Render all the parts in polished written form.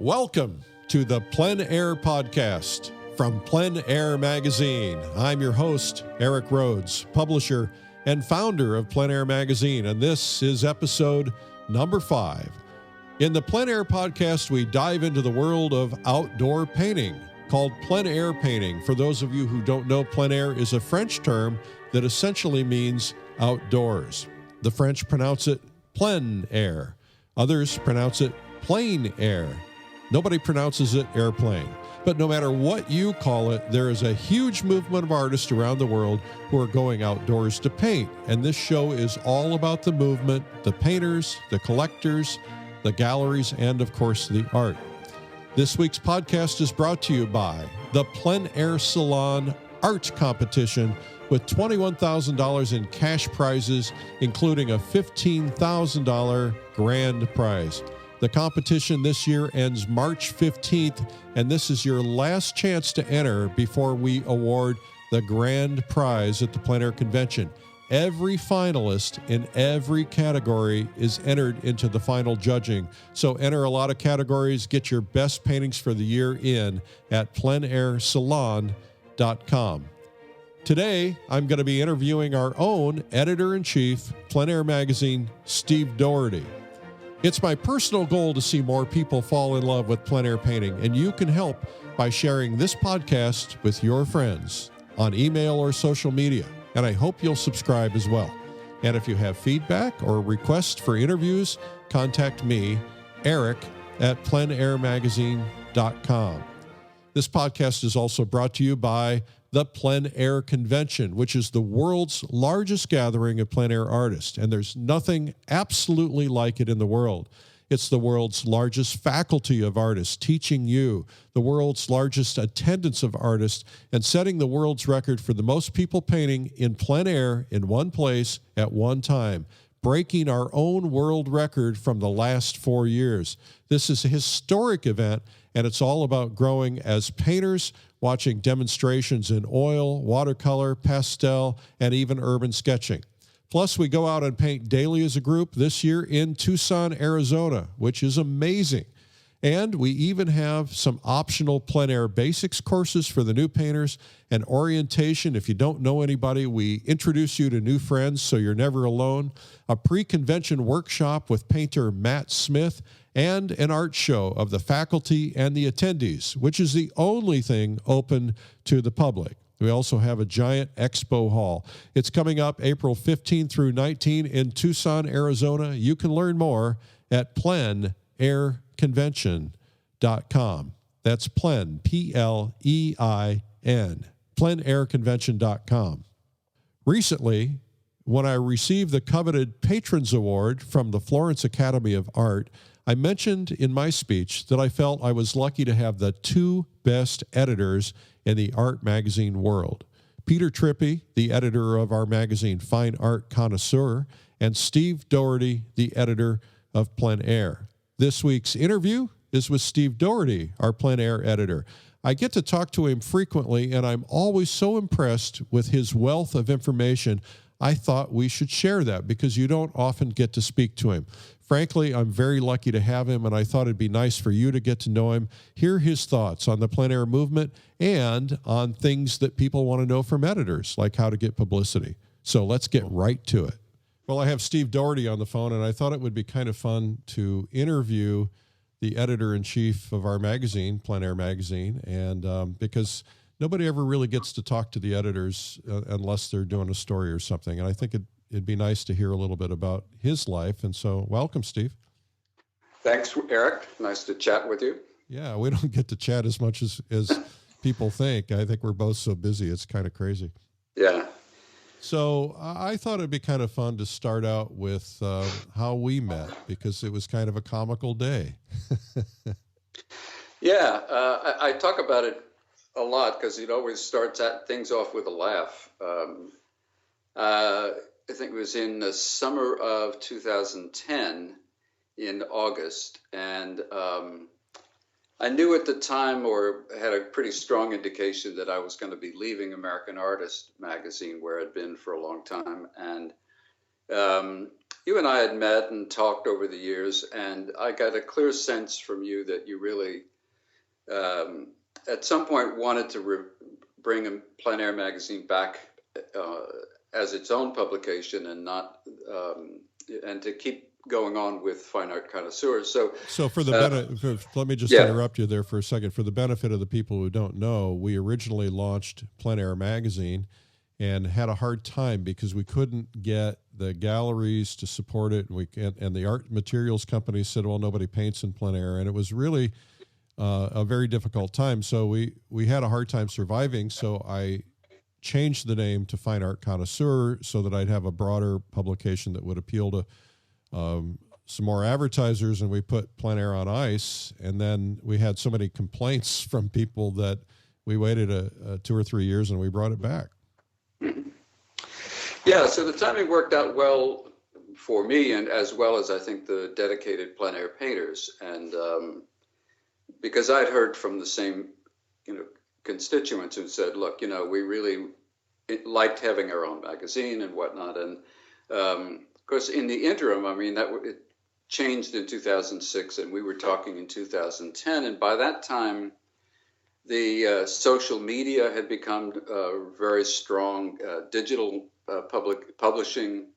Welcome to the Plein Air Podcast from Plein Air Magazine. I'm your host, Eric Rhoads, publisher and founder of Plein Air Magazine, and this is episode number 5. In the Plein Air Podcast, we dive into the world of outdoor painting, called plein air painting. For those of you who don't know, plein air is a French term that essentially means outdoors. The French pronounce it plein air. Others pronounce it plein air. Nobody pronounces it airplane. But no matter what you call it, there is a huge movement of artists around the world who are going outdoors to paint. And this show is all about the movement, the painters, the collectors, the galleries, and of course, the art. This week's podcast is brought to you by the Plein Air Salon Art Competition with $21,000 in cash prizes, including a $15,000 grand prize. The competition this year ends March 15th, and this is your last chance to enter before we award the grand prize at the Plein Air Convention. Every finalist in every category is entered into the final judging. So enter a lot of categories, get your best paintings for the year in at pleinairsalon.com. Today, I'm going to be interviewing our own editor-in-chief, Plein Air Magazine, Steve Doherty. It's my personal goal to see more people fall in love with plein air painting, and you can help by sharing this podcast with your friends on email or social media, and I hope you'll subscribe as well. And if you have feedback or requests for interviews, contact me, Eric, at pleinairmagazine.com. This podcast is also brought to you by the Plein Air Convention, which is the world's largest gathering of plein air artists, and there's nothing absolutely like it in the world. It's the world's largest faculty of artists teaching you, the world's largest attendance of artists, and setting the world's record for the most people painting in plein air in one place at one time, breaking our own world record from the last 4 years. This is a historic event, and it's all about growing as painters, watching demonstrations in oil, watercolor, pastel, and even urban sketching. Plus, we go out and paint daily as a group this year in Tucson, Arizona, which is amazing. And we even have some optional plein air basics courses for the new painters and orientation. If you don't know anybody, we introduce you to new friends so you're never alone. A pre-convention workshop with painter Matt Smith, and an art show of the faculty and the attendees, which is the only thing open to the public. We also have a giant expo hall. It's coming up April 15 through 19 in Tucson, Arizona. You can learn more at pleinairconvention.com. That's Plein, P-L-E-I-N, pleinairconvention.com. Recently, when I received the coveted Patrons Award from the Florence Academy of Art, I mentioned in my speech that I felt I was lucky to have the 2 best editors in the art magazine world. Peter Trippi, the editor of our magazine Fine Art Connoisseur, and Steve Doherty, the editor of Plein Air. This week's interview is with Steve Doherty, our Plein Air editor. I get to talk to him frequently, and I'm always so impressed with his wealth of information. I thought we should share that because you don't often get to speak to him. Frankly, I'm very lucky to have him, and I thought it'd be nice for you to get to know him, hear his thoughts on the plein air movement, and on things that people want to know from editors, like how to get publicity. So let's get right to it. Well, I have Steve Doherty on the phone, and I thought it would be kind of fun to interview the editor-in-chief of our magazine, Plein Air Magazine, and because nobody ever really gets to talk to the editors unless they're doing a story or something, and I think it'd be nice to hear a little bit about his life. And so welcome, Steve. Thanks, Eric. Nice to chat with you. Yeah, we don't get to chat as much as people think. I think we're both so busy. It's kind of crazy. Yeah. So I thought it'd be kind of fun to start out with how we met, because it was kind of a comical day. Yeah, I talk about it a lot because it always starts things off with a laugh. I think it was in the summer of 2010 in August, and I knew at the time, or had a pretty strong indication, that I was going to be leaving American Artist magazine, where I'd been for a long time, and you and I had met and talked over the years, and I got a clear sense from you that you really, at some point, wanted to bring Plein Air magazine back as its own publication, and not, and to keep going on with Fine Art Connoisseurs. So for the benefit, let me just interrupt you there for a second. For the benefit of the people who don't know, we originally launched Plein Air magazine and had a hard time because we couldn't get the galleries to support it, and the art materials companies said, well, nobody paints in plein air, and it was really a very difficult time. So we had a hard time surviving, so I changed the name to Fine Art Connoisseur so that I'd have a broader publication that would appeal to some more advertisers, and we put Plein Air on ice, and then we had so many complaints from people that we waited 2 or 3 years and we brought it back. Yeah, so the timing worked out well for me, and as well as I think the dedicated plein air painters, and because I'd heard from the same, constituents who said, look, we really liked having our own magazine and whatnot, and of course in the interim, it changed in 2006, and we were talking in 2010, and by that time, the social media had become very strong. Digital publishing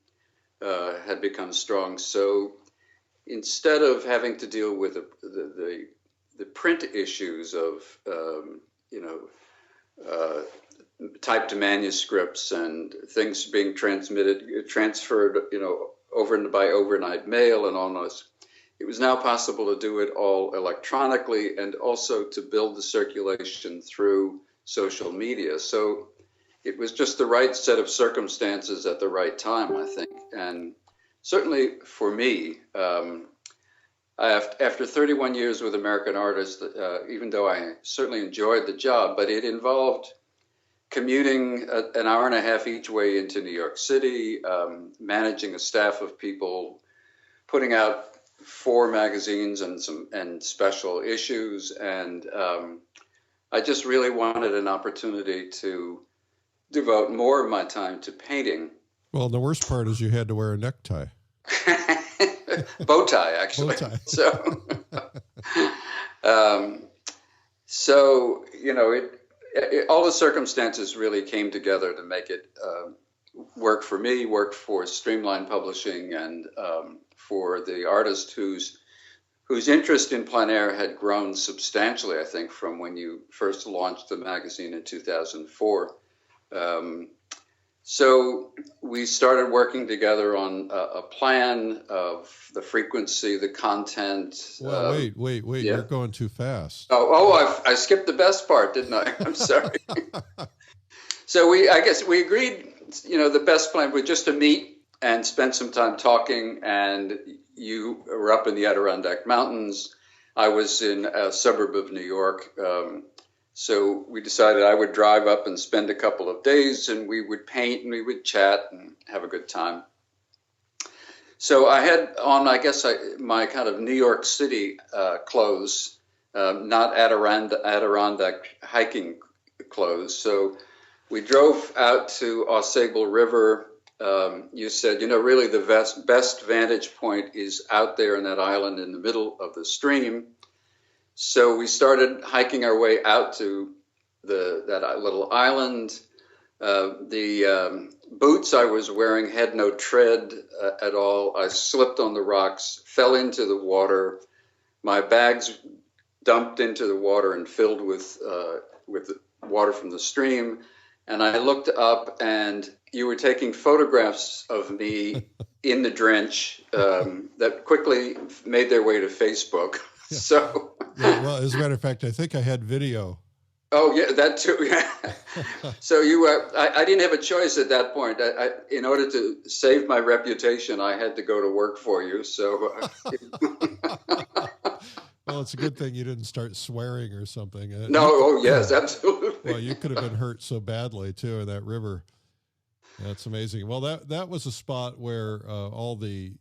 had become strong. So instead of having to deal with the print issues of typed manuscripts and things being transferred, over by overnight mail and all those, it was now possible to do it all electronically, and also to build the circulation through social media. So it was just the right set of circumstances at the right time, I think. And certainly for me, after 31 years with American Artists, even though I certainly enjoyed the job, but it involved commuting an hour and a half each way into New York City, managing a staff of people, putting out 4 magazines and special issues, and I just really wanted an opportunity to devote more of my time to painting. Well, the worst part is you had to wear a necktie. Bow tie, actually. Bow tie. So, all the circumstances really came together to make it work for me, work for Streamline Publishing, and for the artist whose interest in plein air had grown substantially, I think, from when you first launched the magazine in 2004. So we started working together on a plan of the frequency, the content. Well, wait, yeah. You're going too fast. I skipped the best part, didn't I? I'm sorry. So I guess we agreed, the best plan was just to meet and spend some time talking, and you were up in the Adirondack Mountains. I was in a suburb of New York. So we decided I would drive up and spend a couple of days, and we would paint and we would chat and have a good time. So I had on, my kind of New York City clothes, not Adirondack hiking clothes. So we drove out to Ausable River. You said, really the best vantage point is out there in that island in the middle of the stream. So we started hiking our way out to that little island. The boots I was wearing had no tread at all. I slipped on the rocks, fell into the water. My bags dumped into the water and filled with the water from the stream. And I looked up, and you were taking photographs of me in the drench that quickly made their way to Facebook. Yeah. So, yeah, well, as a matter of fact, I think I had video. Oh yeah, that too. Yeah. So I didn't have a choice at that point. In order to save my reputation, I had to go to work for you. So. Well, it's a good thing you didn't start swearing or something. No. Oh yes, absolutely. Well, you could have been hurt so badly too in that river. That's amazing. Well, that was a spot where all the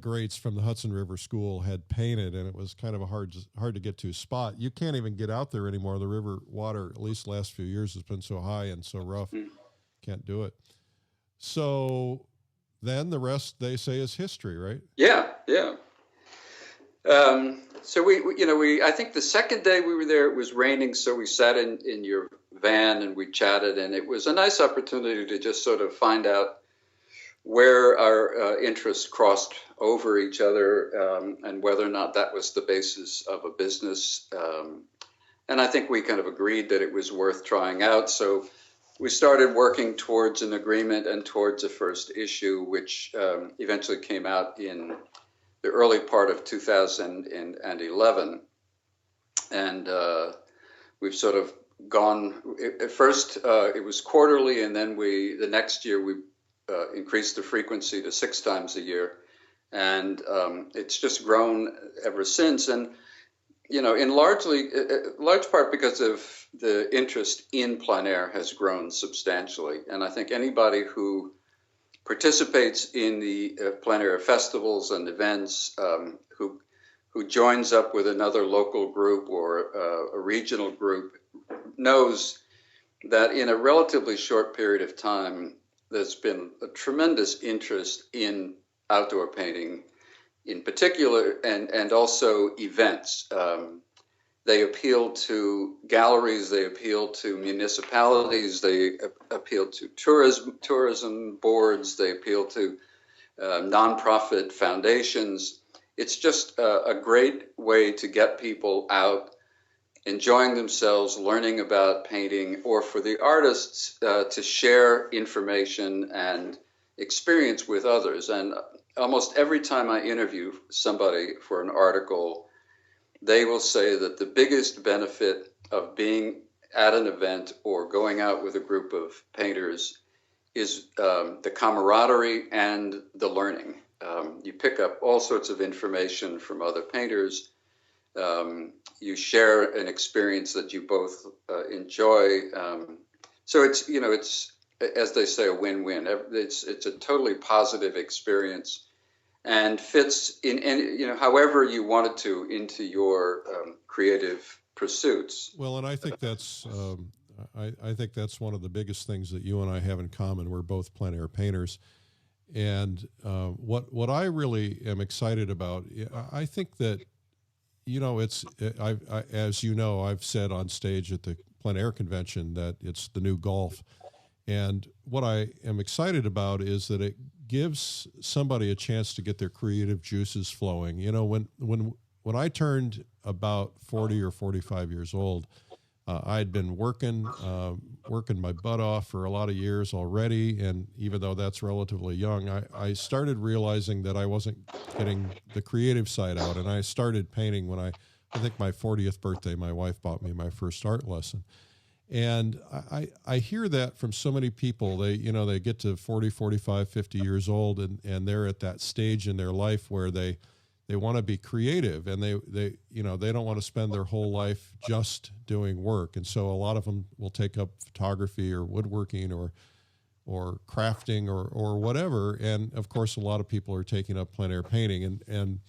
greats from the Hudson River School had painted, and it was kind of a hard to get to spot. You can't even get out there anymore. The river water, at least the last few years, has been so high and so rough. Can't do it. So then the rest, they say, is history, right? Yeah, yeah. So I think the second day we were there, it was raining, so we sat in your van and we chatted, and it was a nice opportunity to just sort of find out where our interests crossed over each other, and whether or not that was the basis of a business. And I think we kind of agreed that it was worth trying out. So we started working towards an agreement and towards a first issue, which eventually came out in the early part of 2011. And we've sort of gone, at first it was quarterly, and then the next year we increased the frequency to 6 times a year. And it's just grown ever since. And, in large part because of the interest in plein air has grown substantially. And I think anybody who participates in the plein air festivals and events, who joins up with another local group or a regional group, knows that in a relatively short period of time, there's been a tremendous interest in outdoor painting in particular, and also events. They appeal to galleries, they appeal to municipalities, they appeal to tourism boards, they appeal to nonprofit foundations. It's just a great way to get people out, enjoying themselves, learning about painting, or for the artists to share information and experience with others. And almost every time I interview somebody for an article, they will say that the biggest benefit of being at an event or going out with a group of painters is the camaraderie and the learning. You pick up all sorts of information from other painters. You share an experience that you both enjoy. So it's as they say, a win-win. It's a totally positive experience, and fits in any, however you wanted to, into your creative pursuits. Well, and I think that's I think that's one of the biggest things that you and I have in common. We're both plein air painters, and what I really am excited about, I think that it's as you know, I've said on stage at the plein air convention that it's the new golf. And what I am excited about is that it gives somebody a chance to get their creative juices flowing. When I turned about 40 or 45 years old, I'd been working my butt off for a lot of years already. And even though that's relatively young, I started realizing that I wasn't getting the creative side out. And I started painting when I think my 40th birthday, my wife bought me my first art lesson. And I hear that from so many people. They get to 40, 45, 50 years old, and they're at that stage in their life where they want to be creative, and they don't want to spend their whole life just doing work. And so a lot of them will take up photography or woodworking or crafting or whatever. And of course, a lot of people are taking up plein air painting. And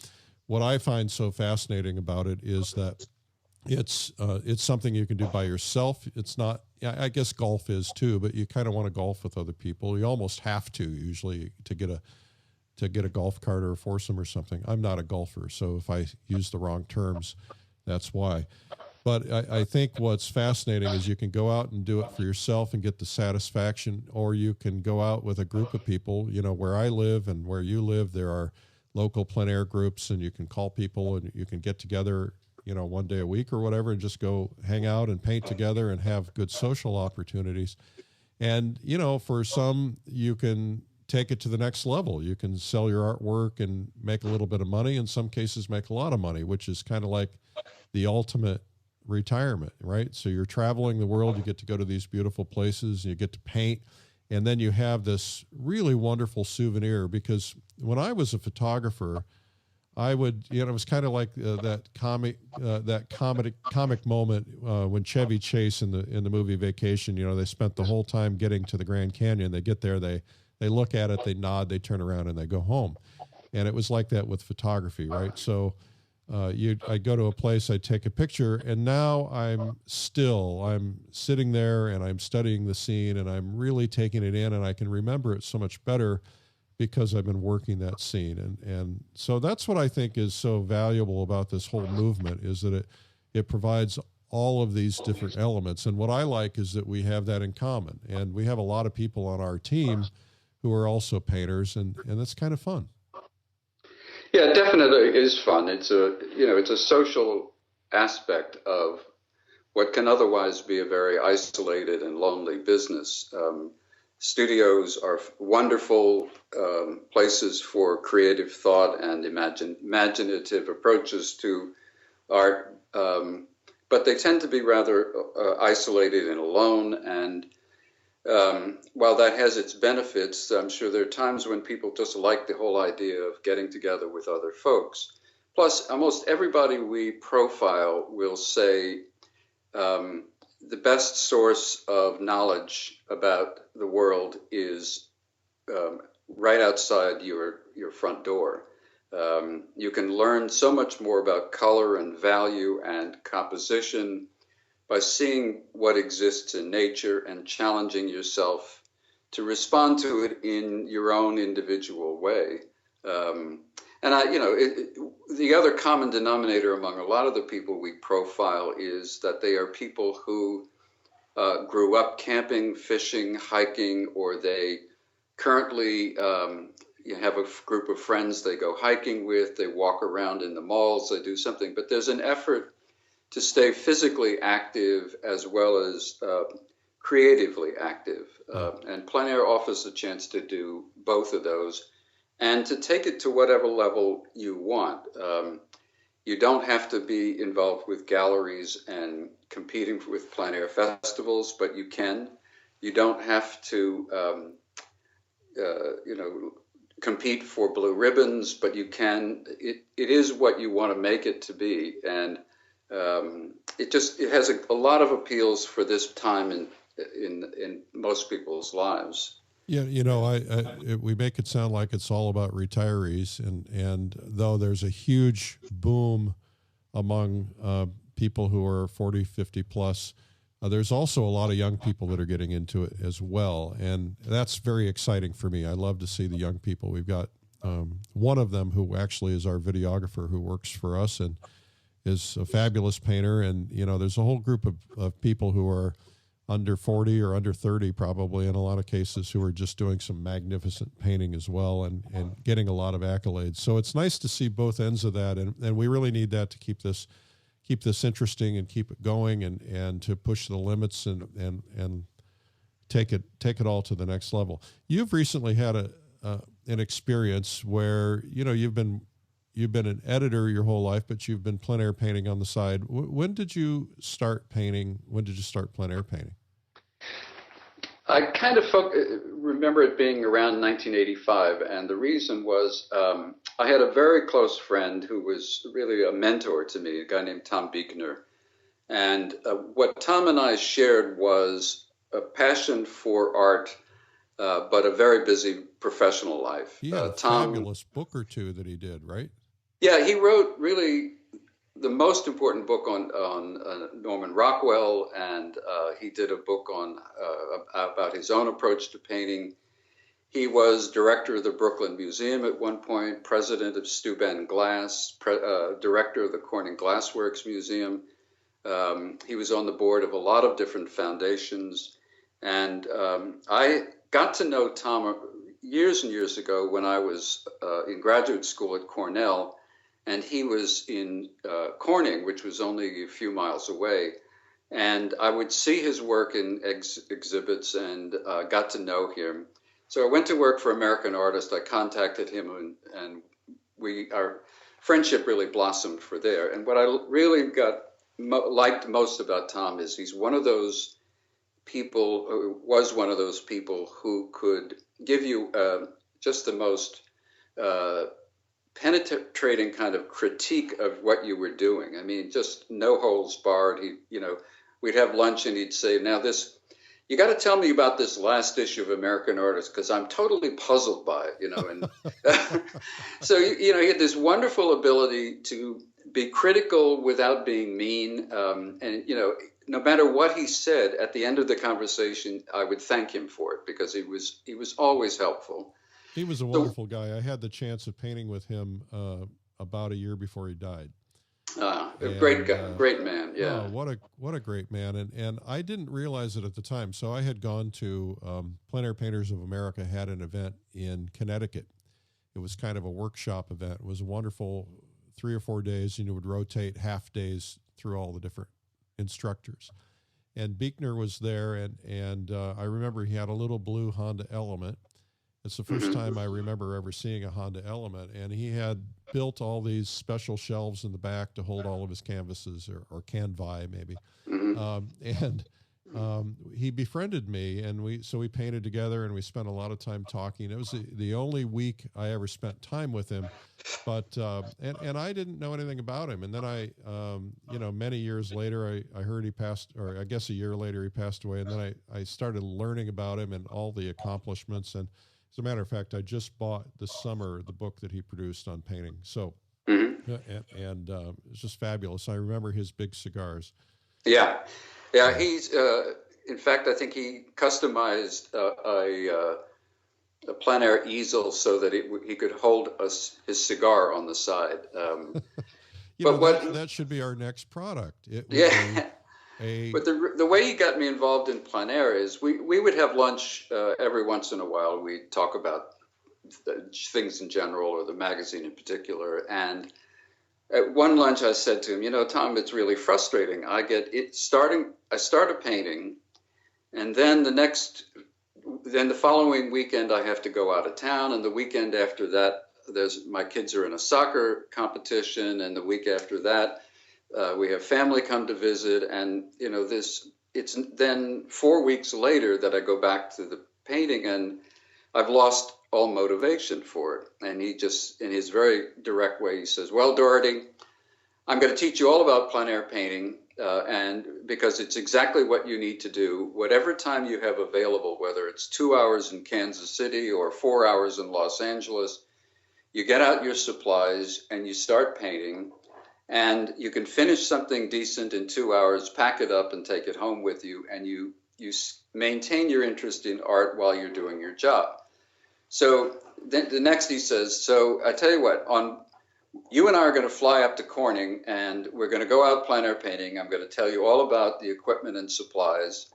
what I find so fascinating about it is that it's something you can do by yourself. It's not, I guess golf is too, but you kind of want to golf with other people. You almost have to usually to get a golf cart or a foursome or something. I'm not a golfer, so if I use the wrong terms, that's why. But I think what's fascinating is you can go out and do it for yourself and get the satisfaction, or you can go out with a group of people. Where I live and where you live, there are local plein air groups, and you can call people and you can get together one day a week or whatever, and just go hang out and paint together and have good social opportunities. And, for some, you can take it to the next level. You can sell your artwork and make a little bit of money. In some cases, make a lot of money, which is kind of like the ultimate retirement, right? So you're traveling the world, you get to go to these beautiful places, you get to paint, and then you have this really wonderful souvenir. Because when I was a photographer, I would, it was kind of like that comic moment when Chevy Chase in the movie Vacation. They spent the whole time getting to the Grand Canyon. They get there, they look at it, they nod, they turn around, and they go home. And it was like that with photography, right? So I'd go to a place, I'd take a picture, and now I'm sitting there and I'm studying the scene and I'm really taking it in, and I can remember it so much better because I've been working that scene. And so that's what I think is so valuable about this whole movement, is that it provides all of these different elements. And what I like is that we have that in common. And we have a lot of people on our team who are also painters, and that's kind of fun. Yeah, it definitely is fun. It's a social aspect of what can otherwise be a very isolated and lonely business. Studios are wonderful places for creative thought and imaginative approaches to art, but they tend to be rather isolated and alone. And while that has its benefits, I'm sure there are times when people just like the whole idea of getting together with other folks. Plus, almost everybody we profile will say the best source of knowledge about the world is right outside your front door. You can learn so much more about color and value and composition by seeing what exists in nature and challenging yourself to respond to it in your own individual way. The other common denominator among a lot of the people we profile is that they are people who grew up camping, fishing, hiking, or they currently have a group of friends they go hiking with, they walk around in the malls, they do something, but there's an effort to stay physically active as well as creatively active. And Plein Air offers a chance to do both of those and to take it to whatever level you want. You don't have to be involved with galleries and competing with plein air festivals, but you can. You don't have to, compete for blue ribbons, but you can. It is what you want to make it to be, and it has a lot of appeals for this time in most people's lives. Yeah, we make it sound like it's all about retirees, and though there's a huge boom among people who are 40, 50 plus, there's also a lot of young people that are getting into it as well, and that's very exciting for me. I love to see the young people. We've got one of them who actually is our videographer who works for us and is a fabulous painter, and there's a whole group of people who are under 40 or under 30 probably in a lot of cases who are just doing some magnificent painting as well and getting a lot of accolades. So it's nice to see both ends of that, and we really need that to keep this interesting and keep it going and to push the limits and take it all to the next level. You've recently had an experience where you've been an editor your whole life, but you've been plein air painting on the side. When did you start painting? When did you start plein air painting? I kind of remember it being around 1985, and the reason was I had a very close friend who was really a mentor to me, a guy named Tom Buechner. And what Tom and I shared was a passion for art, but a very busy professional life. He had a fabulous book or two that he did, right? Yeah, he wrote really the most important book on Norman Rockwell, and he did a book about his own approach to painting. He was director of the Brooklyn Museum at one point, president of Steuben Glass, director of the Corning Glassworks Museum. He was on the board of a lot of different foundations, and I got to know Tom years and years ago when I was in graduate school at Cornell. And he was in Corning, which was only a few miles away. And I would see his work in exhibits and got to know him. So I went to work for American Artist. I contacted him, and our friendship really blossomed for there. And what I really liked most about Tom is he's one of those people, was one of those people who could give you just the most penetrating kind of critique of what you were doing. I mean, just no holds barred. We'd have lunch and he'd say, now you got to tell me about this last issue of American Artist, because I'm totally puzzled by it, and so, he had this wonderful ability to be critical without being mean. And, no matter what he said at the end of the conversation, I would thank him for it because he was always helpful. He was a wonderful guy. I had the chance of painting with him about a year before he died. A great guy, great man. Yeah. Oh, what a great man. And I didn't realize it at the time. So I had gone to Plein Air Painters of America had an event in Connecticut. It was kind of a workshop event. It was a wonderful 3 or 4 days, and you would rotate half days through all the different instructors. And Buechner was there, and I remember he had a little blue Honda Element. It's the first time I remember ever seeing a Honda Element, and he had built all these special shelves in the back to hold all of his canvases, or canvae maybe. He befriended me, and we painted together, and we spent a lot of time talking. It was the only week I ever spent time with him, but and I didn't know anything about him. And then I many years later, I heard he passed, or I guess a year later he passed away, and then I started learning about him and all the accomplishments. And as a matter of fact, I just bought this summer the book that he produced on painting. So, it's just fabulous. I remember his big cigars. Yeah. He's in fact, I think he customized a plein air easel so that he could hold his cigar on the side. That should be our next product. But the way he got me involved in plein air is we would have lunch every once in a while. We'd talk about things in general or the magazine in particular. And at one lunch I said to him, Tom, it's really frustrating. I start a painting, and then the following weekend I have to go out of town, and the weekend after that my kids are in a soccer competition, and the week after that we have family come to visit, and it's then 4 weeks later that I go back to the painting, and I've lost all motivation for it. And he just, in his very direct way, he says, well, Doherty, I'm going to teach you all about plein air painting, and because it's exactly what you need to do, whatever time you have available, whether it's 2 hours in Kansas City or 4 hours in Los Angeles, you get out your supplies and you start painting. And you can finish something decent in 2 hours, pack it up and take it home with you, and you maintain your interest in art while you're doing your job. So then the next he says, so I tell you what, you and I are going to fly up to Corning, and we're going to go out plein air painting. I'm going to tell you all about the equipment and supplies,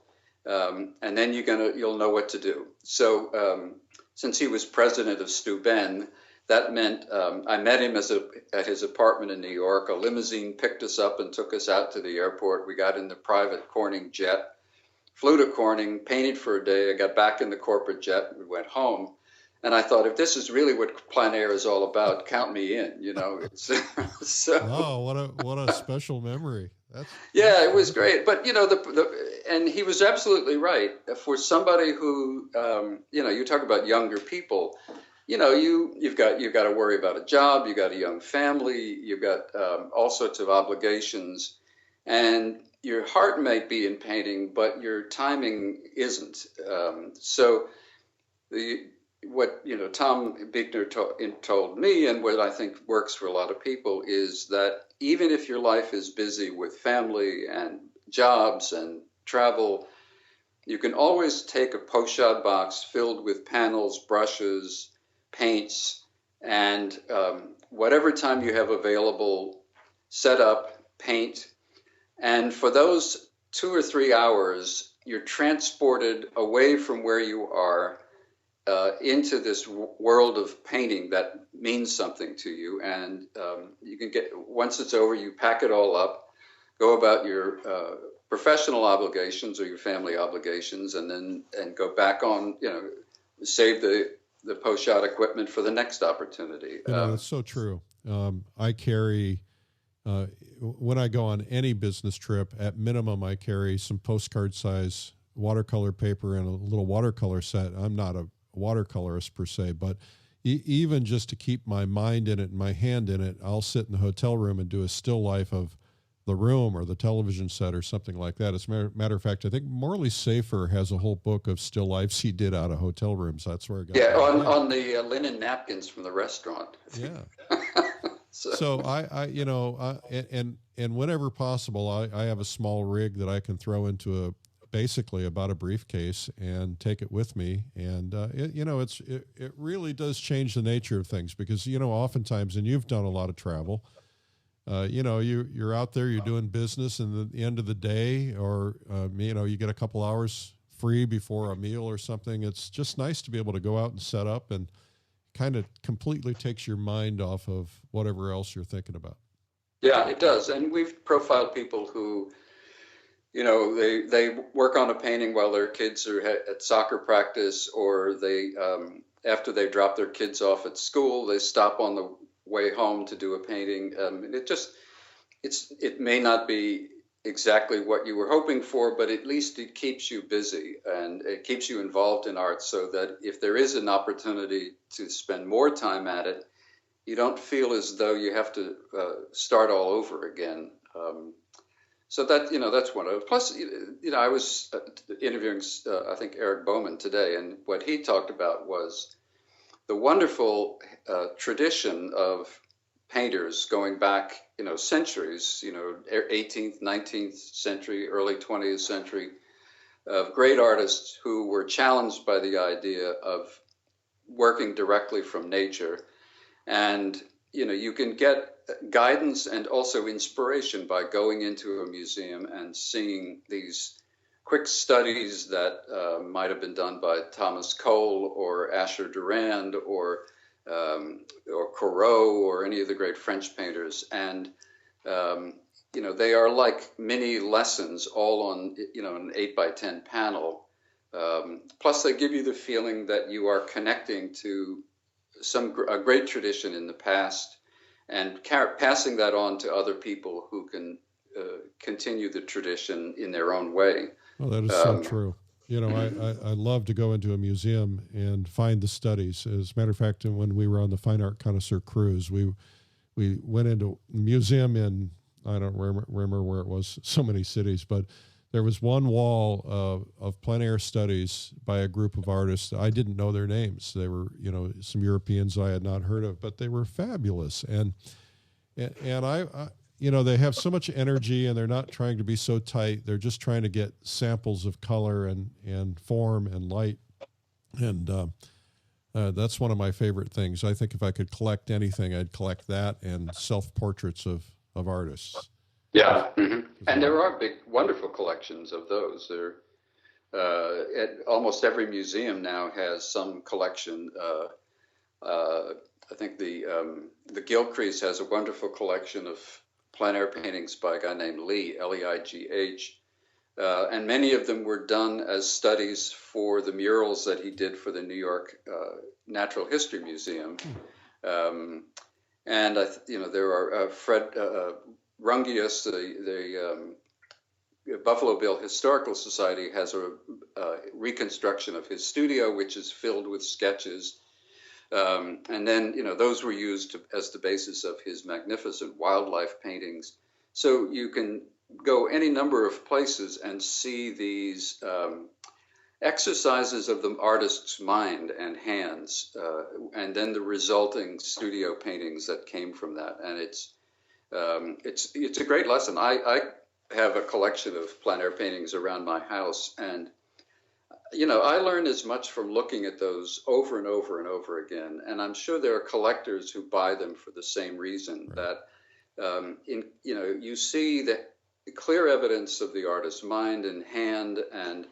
and then you'll know what to do. So since he was president of Steuben, that meant I met him at his apartment in New York. A limousine picked us up and took us out to the airport. We got in the private Corning jet, flew to Corning, painted for a day. I got back in the corporate jet. We went home. And I thought, if this is really what plein air is all about, count me in. So. Oh, what a special memory! It was great. But and he was absolutely right. For somebody who you talk about younger people. You've got to worry about a job, you got a young family, you've got all sorts of obligations, and your heart may be in painting, but your timing isn't. So what Tom Buechner told me, and what I think works for a lot of people, is that even if your life is busy with family and jobs and travel, you can always take a pochade box filled with panels, brushes, paints, and whatever time you have available, set up, paint. And for those 2 or 3 hours, you're transported away from where you are into this world of painting that means something to you. And you can once it's over, you pack it all up, go about your professional obligations or your family obligations, and go back on, save the post-shot equipment for the next opportunity. That's so true. I carry, when I go on any business trip, at minimum, I carry some postcard size watercolor paper and a little watercolor set. I'm not a watercolorist per se, but even just to keep my mind in it and my hand in it, I'll sit in the hotel room and do a still life of the room or the television set or something like that. As a matter of fact, I think Morley Safer has a whole book of still lifes he did out of hotel rooms. That's where I got it. Yeah, on the linen napkins from the restaurant. Yeah. So I and whenever possible, I have a small rig that I can throw into basically about a briefcase and take it with me. And, it really does change the nature of things because, oftentimes, and you've done a lot of travel, you're out there, you're doing business, and at the end of the day, or, you get a couple hours free before a meal or something. It's just nice to be able to go out and set up and kind of completely takes your mind off of whatever else you're thinking about. Yeah, it does. And we've profiled people who, they work on a painting while their kids are at soccer practice, or they, after they drop their kids off at school, they stop on the way home to do a painting. It may not be exactly what you were hoping for, but at least it keeps you busy and it keeps you involved in art, so that if there is an opportunity to spend more time at it, you don't feel as though you have to start all over again. So that, that's one of it. Plus, I was interviewing, I think, Eric Bowman today, and what he talked about was the wonderful tradition of painters going back, centuries, 18th, 19th century, early 20th century, of great artists who were challenged by the idea of working directly from nature. And, you can get guidance and also inspiration by going into a museum and seeing these quick studies that might have been done by Thomas Cole or Asher Durand or Corot or any of the great French painters. And, they are like mini lessons all on, an 8x10 panel. Plus, they give you the feeling that you are connecting to a great tradition in the past and passing that on to other people who can continue the tradition in their own way. Well, that is so true. I love to go into a museum and find the studies. As a matter of fact, when we were on the Fine Art Connoisseur Cruise, we went into a museum in, I don't remember where it was, so many cities, but there was one wall of plein air studies by a group of artists. I didn't know their names. They were, some Europeans I had not heard of, but they were fabulous. And I they have so much energy, and they're not trying to be so tight. They're just trying to get samples of color and form and light. And that's one of my favorite things. I think if I could collect anything, I'd collect that and self-portraits of artists. Yeah, mm-hmm. And there are big, wonderful collections of those. Almost every museum now has some collection. I think the Gilcrease has a wonderful collection of plein air paintings by a guy named Lee, Leigh. And many of them were done as studies for the murals that he did for the New York Natural History Museum. And there are Fred Rungius, the Buffalo Bill Historical Society, has a reconstruction of his studio, which is filled with sketches. And then, those were used as the basis of his magnificent wildlife paintings. So you can go any number of places and see these exercises of the artist's mind and hands, and then the resulting studio paintings that came from that. And it's a great lesson. I have a collection of plein air paintings around my house, and I learn as much from looking at those over and over and over again. And I'm sure there are collectors who buy them for the same reason, right. That you see the clear evidence of the artist's mind and hand, and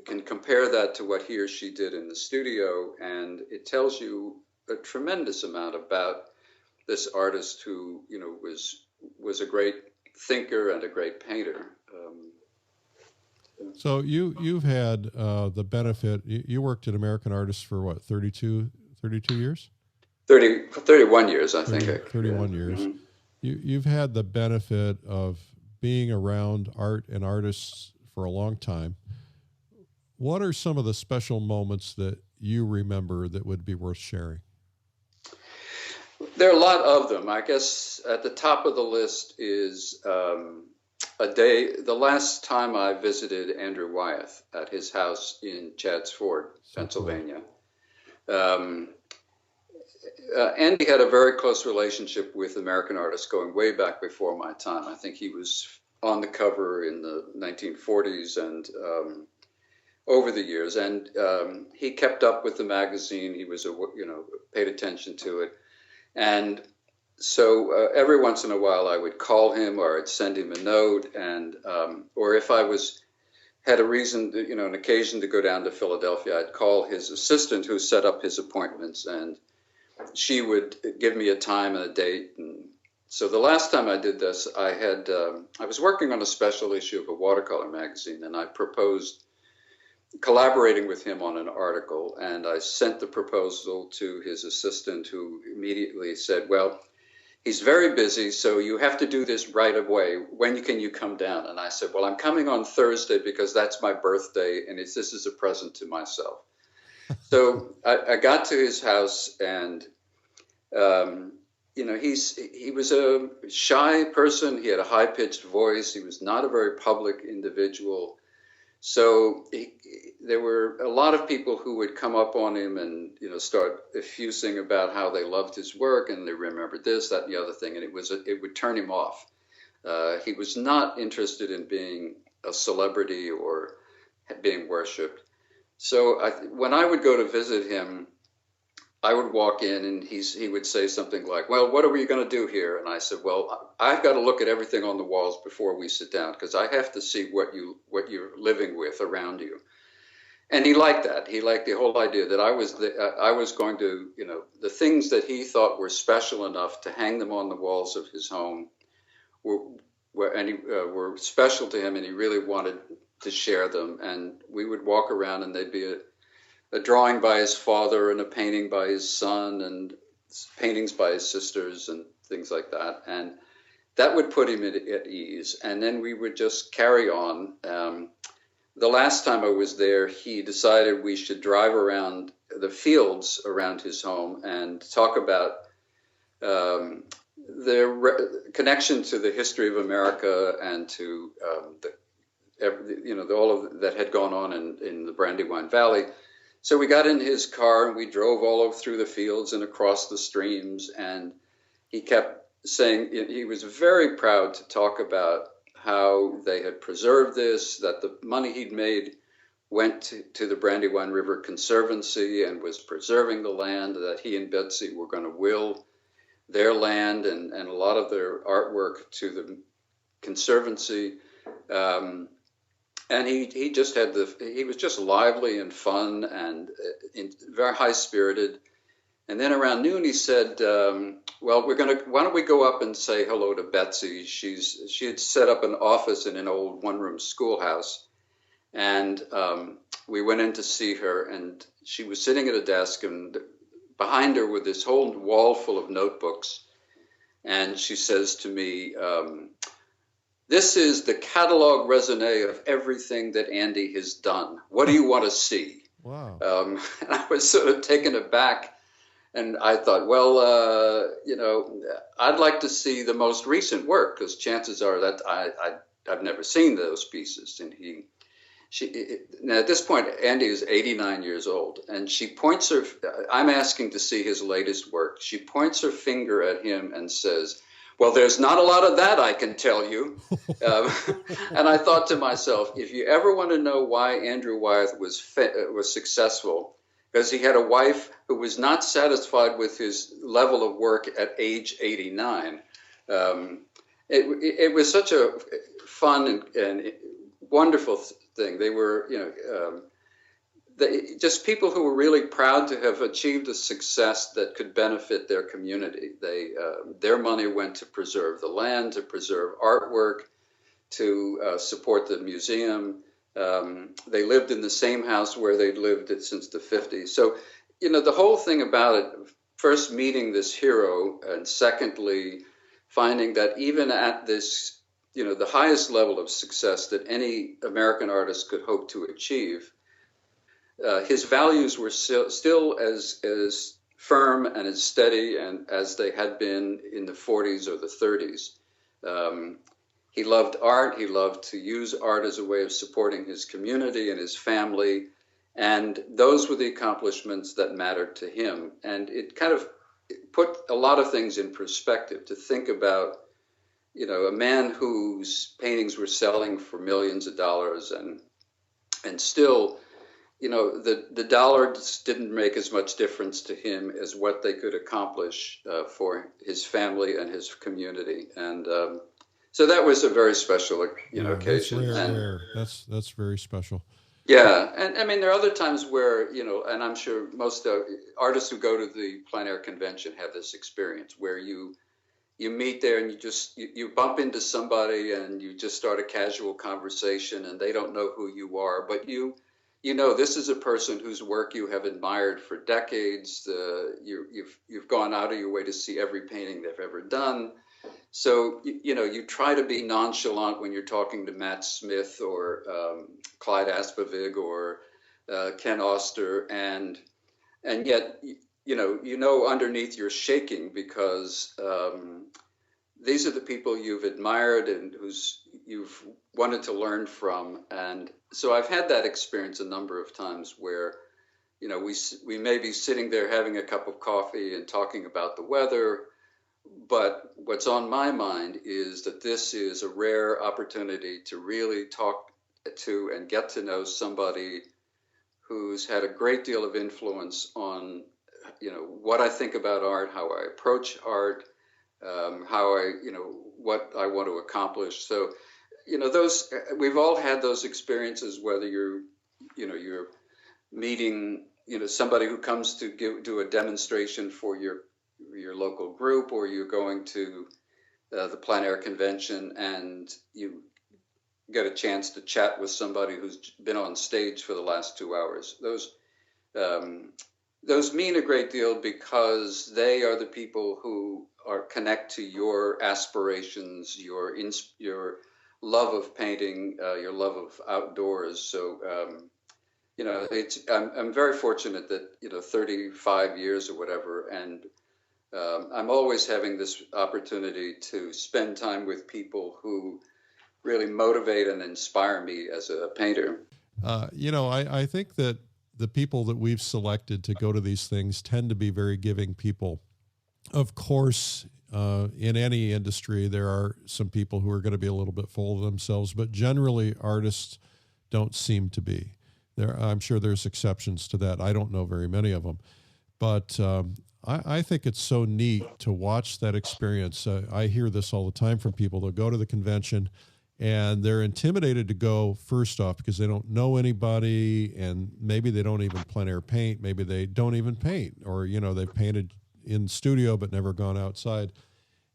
can compare that to what he or she did in the studio, and it tells you a tremendous amount about this artist who was a great thinker and a great painter. So you've had the benefit. You worked at American Artists for what, 32 years? 31 years, I think. 31 years. Mm-hmm. You've had the benefit of being around art and artists for a long time. What are some of the special moments that you remember that would be worth sharing? There are a lot of them. I guess at the top of the list is the last time I visited Andrew Wyeth at his house in Chadds Ford, Pennsylvania. Andy had a very close relationship with American artists going way back before my time. I think he was on the cover in the 1940s and over the years. And he kept up with the magazine. He was, paid attention to it. And so every once in a while I would call him or I'd send him a note, and or if I had a reason, an occasion to go down to Philadelphia, I'd call his assistant who set up his appointments, and she would give me a time and a date. And so the last time I did this, I was working on a special issue of a watercolor magazine, and I proposed collaborating with him on an article, and I sent the proposal to his assistant, who immediately said, well, he's very busy, so you have to do this right away. When can you come down? And I said, well, I'm coming on Thursday because that's my birthday, and this is a present to myself. So I got to his house, and he was a shy person. He had a high-pitched voice. He was not a very public individual. So there were a lot of people who would come up on him and, start effusing about how they loved his work and they remembered this, that, and the other thing. And it would turn him off. He was not interested in being a celebrity or being worshipped. So when I would go to visit him, I would walk in and he would say something like, well, what are we going to do here? And I said, well, I've got to look at everything on the walls before we sit down, because I have to see what you're living with around you. And he liked that. He liked the whole idea that I was going to, the things that he thought were special enough to hang them on the walls of his home were special to him, and he really wanted to share them. And we would walk around and they'd be a drawing by his father and a painting by his son and paintings by his sisters and things like that. And that would put him at ease. And then we would just carry on. The last time I was there, he decided we should drive around the fields around his home and talk about the connection to the history of America and to all of that had gone on in the Brandywine Valley. So we got in his car and we drove all over through the fields and across the streams. And he kept saying he was very proud to talk about how they had preserved this, that the money he'd made went to the Brandywine River Conservancy and was preserving the land, that he and Betsy were going to will their land and a lot of their artwork to the Conservancy. And he just he was just lively and fun and very high spirited. And then around noon he said, well, why don't we go up and say hello to Betsy? She had set up an office in an old one-room schoolhouse. And we went in to see her, and she was sitting at a desk, and behind her were this whole wall full of notebooks. And she says to me, this is the catalog raisonné of everything that Andy has done. What do you want to see? Wow. And I was sort of taken aback. And I thought, well, I'd like to see the most recent work, because chances are that I've never seen those pieces. And now at this point, Andy is 89 years old, and she points I'm asking to see his latest work. She points her finger at him and says, well, there's not a lot of that, I can tell you. And I thought to myself, if you ever want to know why Andrew Wyeth was successful, because he had a wife who was not satisfied with his level of work at age 89. It was such a fun and wonderful thing. They were, just people who were really proud to have achieved a success that could benefit their community. Their money went to preserve the land, to preserve artwork, to support the museum. They lived in the same house where they'd lived since the 50s. So, the whole thing about it, first meeting this hero, and secondly, finding that even at this, the highest level of success that any American artist could hope to achieve, his values were still as firm and as steady and as they had been in the 40s or the 30s. He loved art. He loved to use art as a way of supporting his community and his family. And those were the accomplishments that mattered to him. And it kind of put a lot of things in perspective, to think about a man whose paintings were selling for millions of dollars, and still, the dollars didn't make as much difference to him as what they could accomplish for his family and his community. And so that was a very special, occasion. That's rare. That's very special. Yeah, and I mean, there are other times where, and I'm sure most artists who go to the Plein Air convention have this experience where you meet there and you bump into somebody and you just start a casual conversation and they don't know who you are, but this is a person whose work you have admired for decades. You've gone out of your way to see every painting they've ever done. So, you try to be nonchalant when you're talking to Matt Smith or Clyde Aspavig or Ken Oster, and yet, underneath you're shaking because these are the people you've admired and you've wanted to learn from. And so I've had that experience a number of times where, we may be sitting there having a cup of coffee and talking about the weather, but what's on my mind is that this is a rare opportunity to really talk to and get to know somebody who's had a great deal of influence on, what I think about art, how I approach art, what I want to accomplish. So, we've all had those experiences, whether you're meeting, somebody who comes to do a demonstration for your local group, or you're going to the Plein Air convention and you get a chance to chat with somebody who's been on stage for the last 2 hours. Those mean a great deal because they are the people who connect to your aspirations, your love of painting, your love of outdoors. So, I'm very fortunate that, 35 years or whatever, and I'm always having this opportunity to spend time with people who really motivate and inspire me as a painter. I think that the people that we've selected to go to these things tend to be very giving people. Of course, in any industry, there are some people who are going to be a little bit full of themselves, but generally artists don't seem to be. I'm sure there's exceptions to that. I don't know very many of them, but I think it's so neat to watch that experience. I hear this all the time from people. They'll go to the convention and they're intimidated to go, first off, because they don't know anybody, and maybe they don't even plein air paint. Maybe they don't even paint, or, they've painted in studio but never gone outside.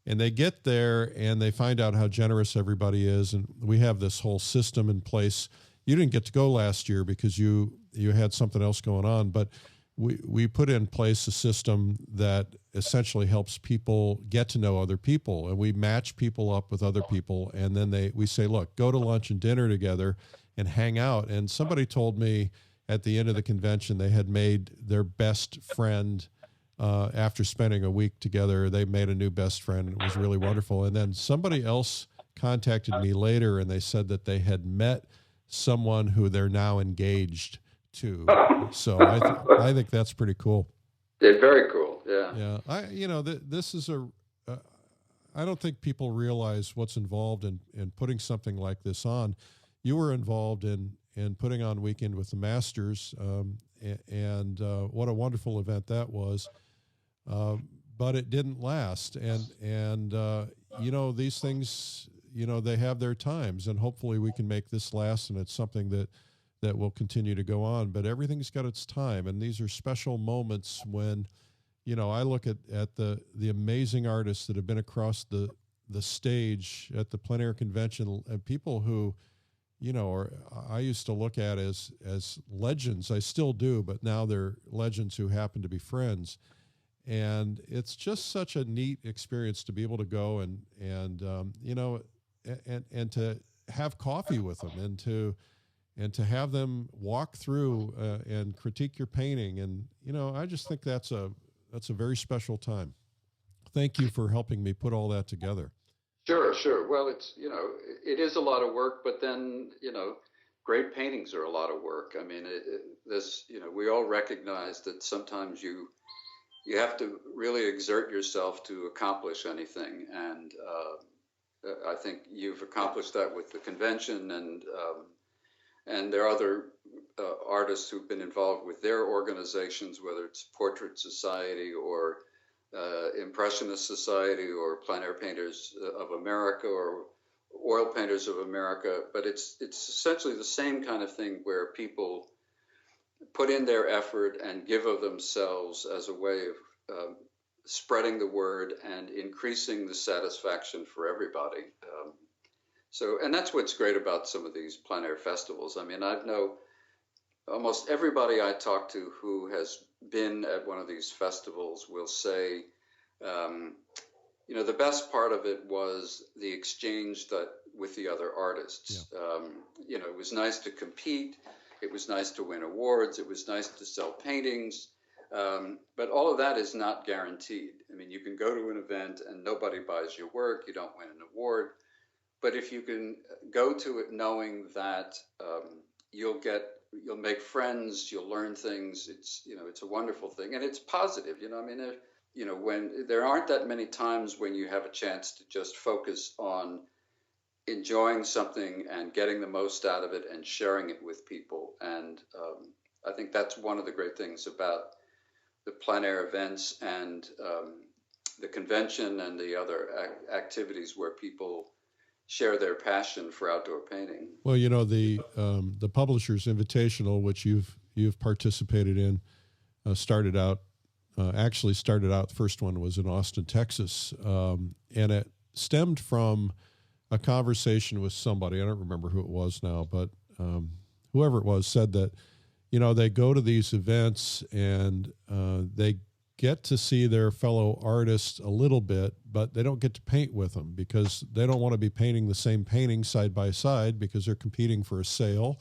And they get there and they find out how generous everybody is. And we have this whole system in place. You didn't get to go last year because you had something else going on, but we put in place a system that essentially helps people get to know other people, and we match people up with other people, and then we say, look, go to lunch and dinner together and hang out. And somebody told me at the end of the convention they had made their best friend after spending a week together. They made a new best friend. It was really wonderful. And then somebody else contacted me later, and they said that they had met someone who they're now engaged to. So I think that's pretty cool. Yeah, very cool. Yeah. Yeah. This is I don't think people realize what's involved in putting something like this on. You were involved in putting on Weekend with the Masters, and what a wonderful event that was. But it didn't last. And these things, they have their times, and hopefully we can make this last, and it's something that will continue to go on. But everything's got its time, and these are special moments when, I look at the amazing artists that have been across the stage at the Plein Air convention, and people who, I used to look at as legends. I still do, but now they're legends who happen to be friends. And it's just such a neat experience to be able to go and to have coffee with them, and to have them walk through and critique your painting. And, I just think that's a very special time. Thank you for helping me put all that together. Sure. Well, it's, it is a lot of work, but then, great paintings are a lot of work. I mean, we all recognize that sometimes you have to really exert yourself to accomplish anything. And, I think you've accomplished that with the convention, and there are other artists who've been involved with their organizations, whether it's Portrait Society or Impressionist Society or Plein Air Painters of America or Oil Painters of America. But it's essentially the same kind of thing where people put in their effort and give of themselves as a way of spreading the word and increasing the satisfaction for everybody. And that's what's great about some of these plein air festivals. I mean, I know almost everybody I talk to who has been at one of these festivals will say, the best part of it was the exchange with the other artists. Yeah. It was nice to compete. It was nice to win awards. It was nice to sell paintings. But all of that is not guaranteed. I mean, you can go to an event and nobody buys your work. You don't win an award. But if you can go to it knowing that you'll make friends, you'll learn things, it's a wonderful thing. And it's positive, when there aren't that many times when you have a chance to just focus on enjoying something and getting the most out of it and sharing it with people. And I think that's one of the great things about the plein air events and the convention and the other activities where people share their passion for outdoor painting. Well, the Publishers Invitational, which you've participated in, started out. The first one was in Austin, Texas, and it stemmed from a conversation with somebody. I don't remember who it was now, but whoever it was said that, they go to these events and they get to see their fellow artists a little bit, but they don't get to paint with them because they don't want to be painting the same painting side by side because they're competing for a sale.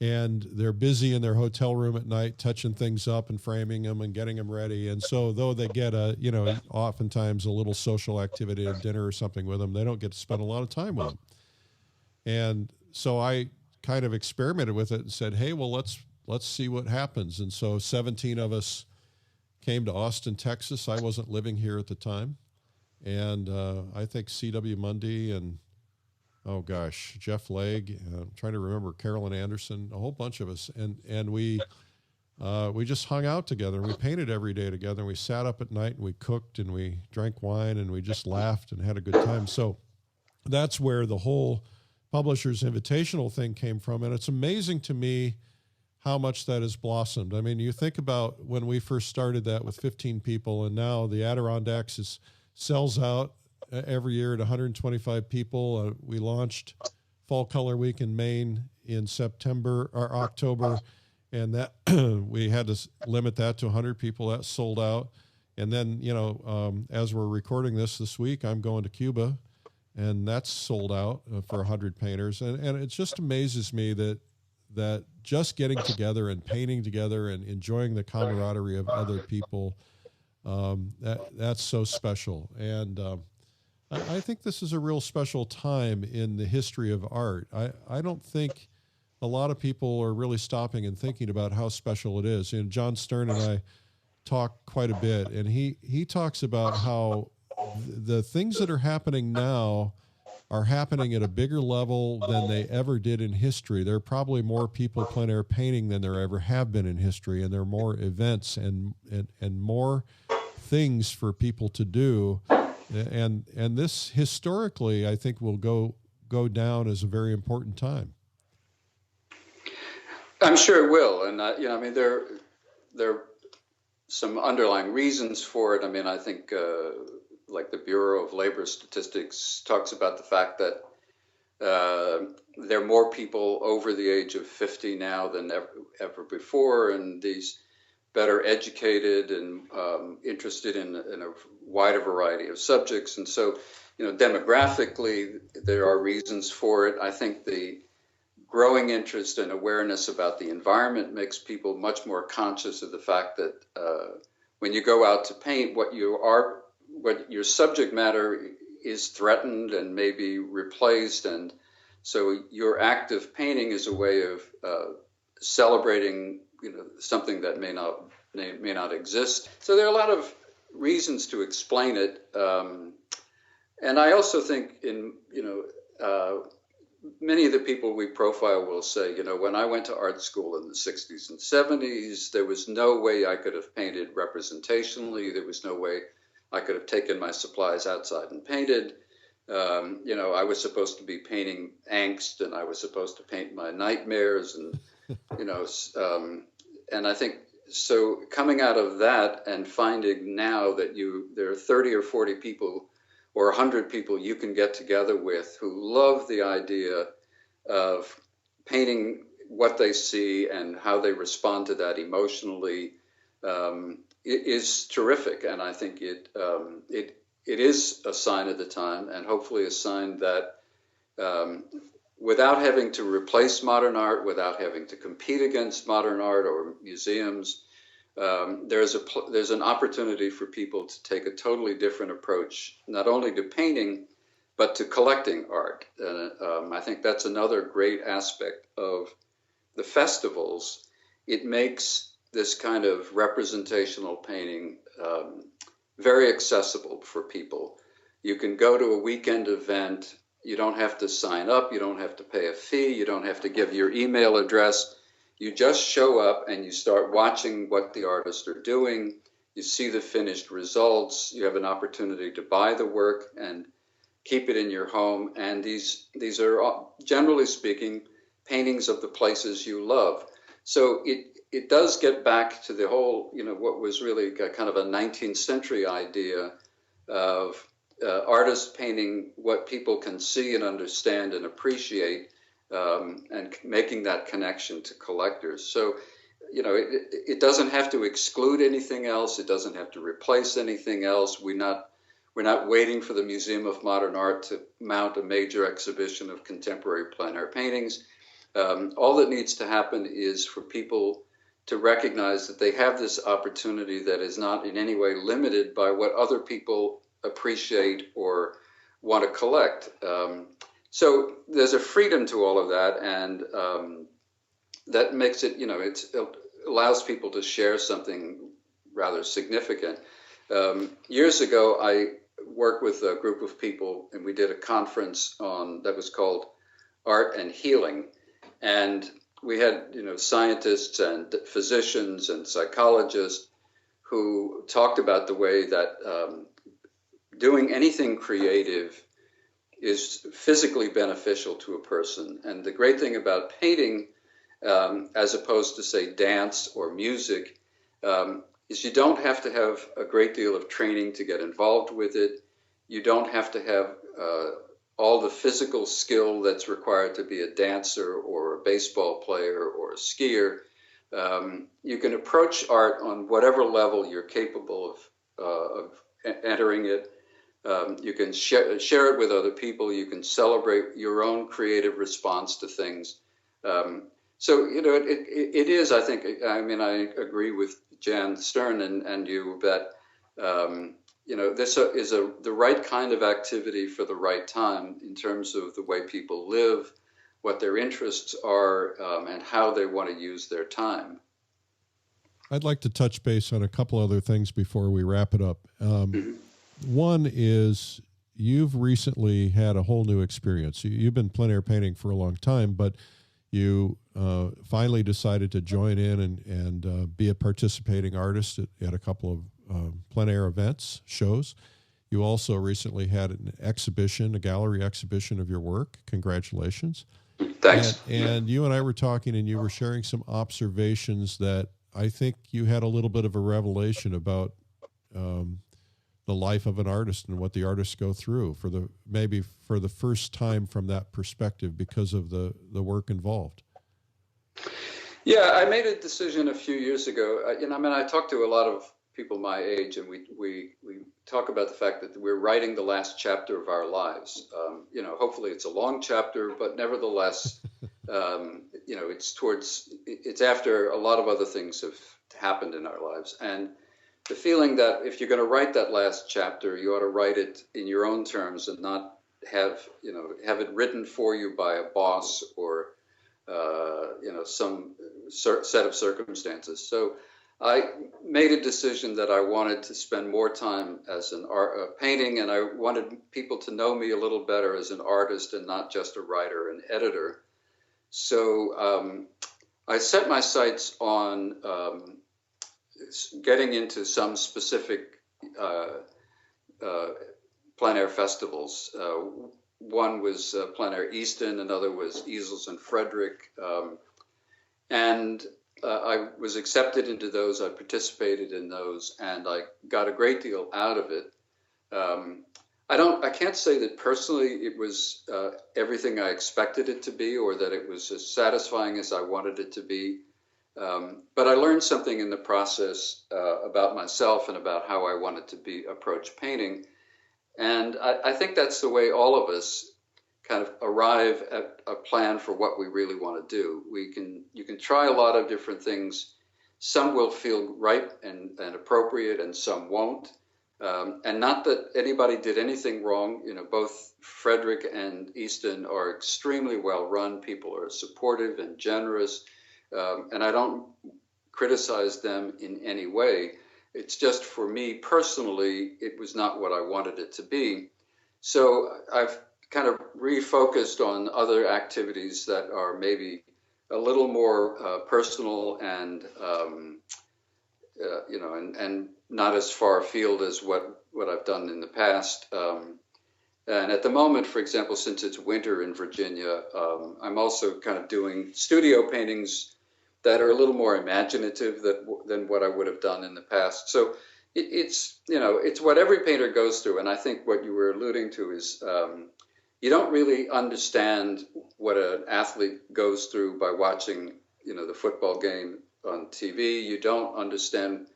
And they're busy in their hotel room at night, touching things up and framing them and getting them ready. And so though they get oftentimes a little social activity, a dinner or something with them, they don't get to spend a lot of time with them. And so I kind of experimented with it and said, hey, well, let's see what happens. And so 17 of us came to Austin, Texas. I wasn't living here at the time. And I think C.W. Mundy and Jeff Legge, I'm trying to remember, Carolyn Anderson, a whole bunch of us. And we just hung out together and we painted every day together. And we sat up at night and we cooked and we drank wine and we just laughed and had a good time. So that's where the whole Publishers Invitational thing came from. And it's amazing to me how much that has blossomed. I mean, you think about when we first started that with 15 people and now the Adirondacks sells out every year at 125 people. We launched Fall Color Week in Maine in September or October, and that we had to limit that to 100 people. That sold out. And then, as we're recording this week, I'm going to Cuba, and that's sold out for 100 painters. And it just amazes me that just getting together and painting together and enjoying the camaraderie of other people, that's so special. And I think this is a real special time in the history of art. I don't think a lot of people are really stopping and thinking about how special it is. And John Stern and I talk quite a bit, and he talks about how the things that are happening now are happening at a bigger level than they ever did in history. There are probably more people plein air painting than there ever have been in history, and there are more events and more things for people to do. And this historically, I think, will go down as a very important time. I'm sure it will, and there are some underlying reasons for it. I mean, I think like the Bureau of Labor Statistics talks about the fact that there are more people over the age of 50 now than ever before, and these better educated and interested in a wider variety of subjects. And so, demographically, there are reasons for it. I think the growing interest and awareness about the environment makes people much more conscious of the fact that when you go out to paint, what your subject matter is threatened and maybe replaced. And so your act of painting is a way of celebrating something that may not exist. So there are a lot of reasons to explain it, And I also think many of the people we profile will say, when I went to art school in the 60s and 70s, there was no way I could have painted representationally. There was no way I could have taken my supplies outside and painted. I was supposed to be painting angst, and I was supposed to paint my nightmares, and and I think so. Coming out of that and finding now that there are 30 or 40 people or 100 people you can get together with who love the idea of painting what they see and how they respond to that emotionally, it is terrific. And I think it is a sign of the time, and hopefully a sign that without having to replace modern art, without having to compete against modern art or museums, there's an opportunity for people to take a totally different approach, not only to painting, but to collecting art. I think that's another great aspect of the festivals. It makes this kind of representational painting very accessible for people. You can go to a weekend event. You don't have to sign up. You don't have to pay a fee. You don't have to give your email address. You just show up and you start watching what the artists are doing. You see the finished results. You have an opportunity to buy the work and keep it in your home. And these are, generally speaking, paintings of the places you love. So it does get back to the whole, what was really kind of a 19th century idea of artists painting what people can see and understand and appreciate, and making that connection to collectors. So, it doesn't have to exclude anything else. It doesn't have to replace anything else. We're not waiting for the Museum of Modern Art to mount a major exhibition of contemporary plein air paintings. All that needs to happen is for people to recognize that they have this opportunity that is not in any way limited by what other people appreciate or want to collect. So there's a freedom to all of that, and that makes it, it allows people to share something rather significant. Years ago, I worked with a group of people, and we did a conference that was called Art and Healing. And we had, scientists and physicians and psychologists who talked about the way that doing anything creative is physically beneficial to a person. And the great thing about painting, as opposed to, say, dance or music, is you don't have to have a great deal of training to get involved with it. You don't have to have all the physical skill that's required to be a dancer or a baseball player or a skier. You can approach art on whatever level you're capable of entering it. You can share it with other people. You can celebrate your own creative response to things. So, it is, I think, I agree with Jan Stern and you that, this is the right kind of activity for the right time in terms of the way people live, what their interests are, and how they want to use their time. I'd like to touch base on a couple other things before we wrap it up. One is you've recently had a whole new experience. You've been plein air painting for a long time, but you finally decided to join in and be a participating artist at a couple of plein air events, shows. You also recently had an exhibition, a gallery exhibition of your work. Congratulations. Thanks. And you and I were talking, and you were sharing some observations that I think you had a little bit of a revelation about the life of an artist and what the artists go through maybe for the first time from that perspective because of the work involved. Yeah, I made a decision a few years ago. I talked to a lot of people my age, and we talk about the fact that we're writing the last chapter of our lives. Hopefully it's a long chapter, but nevertheless, it's after a lot of other things have happened in our lives. And the feeling that if you're going to write that last chapter, you ought to write it in your own terms and not have it written for you by a boss or, some set of circumstances. So I made a decision that I wanted to spend more time as an painting, and I wanted people to know me a little better as an artist and not just a writer and editor. So I set my sights on getting into some specific plein air festivals. One was Plein Air Easton, another was Easels in Frederick, and I was accepted into those. I participated in those, and I got a great deal out of it. I can't say that personally it was everything I expected it to be, or that it was as satisfying as I wanted it to be. But I learned something in the process about myself and about how I wanted to approach painting. And I think that's the way all of us kind of arrive at a plan for what we really want to do. You can try a lot of different things. Some will feel right and appropriate, and some won't. And not that anybody did anything wrong. You know, both Frederick and Easton are extremely well run. People are supportive and generous. And I don't criticize them in any way. It's just, for me personally, it was not what I wanted it to be. So I've kind of refocused on other activities that are maybe a little more personal and and not as far afield as what I've done in the past. And at the moment, for example, since it's winter in Virginia, I'm also kind of doing studio paintings that are a little more imaginative than what I would have done in the past. So it's what every painter goes through. And I think what you were alluding to is you don't really understand what an athlete goes through by watching, the football game on TV. You don't understand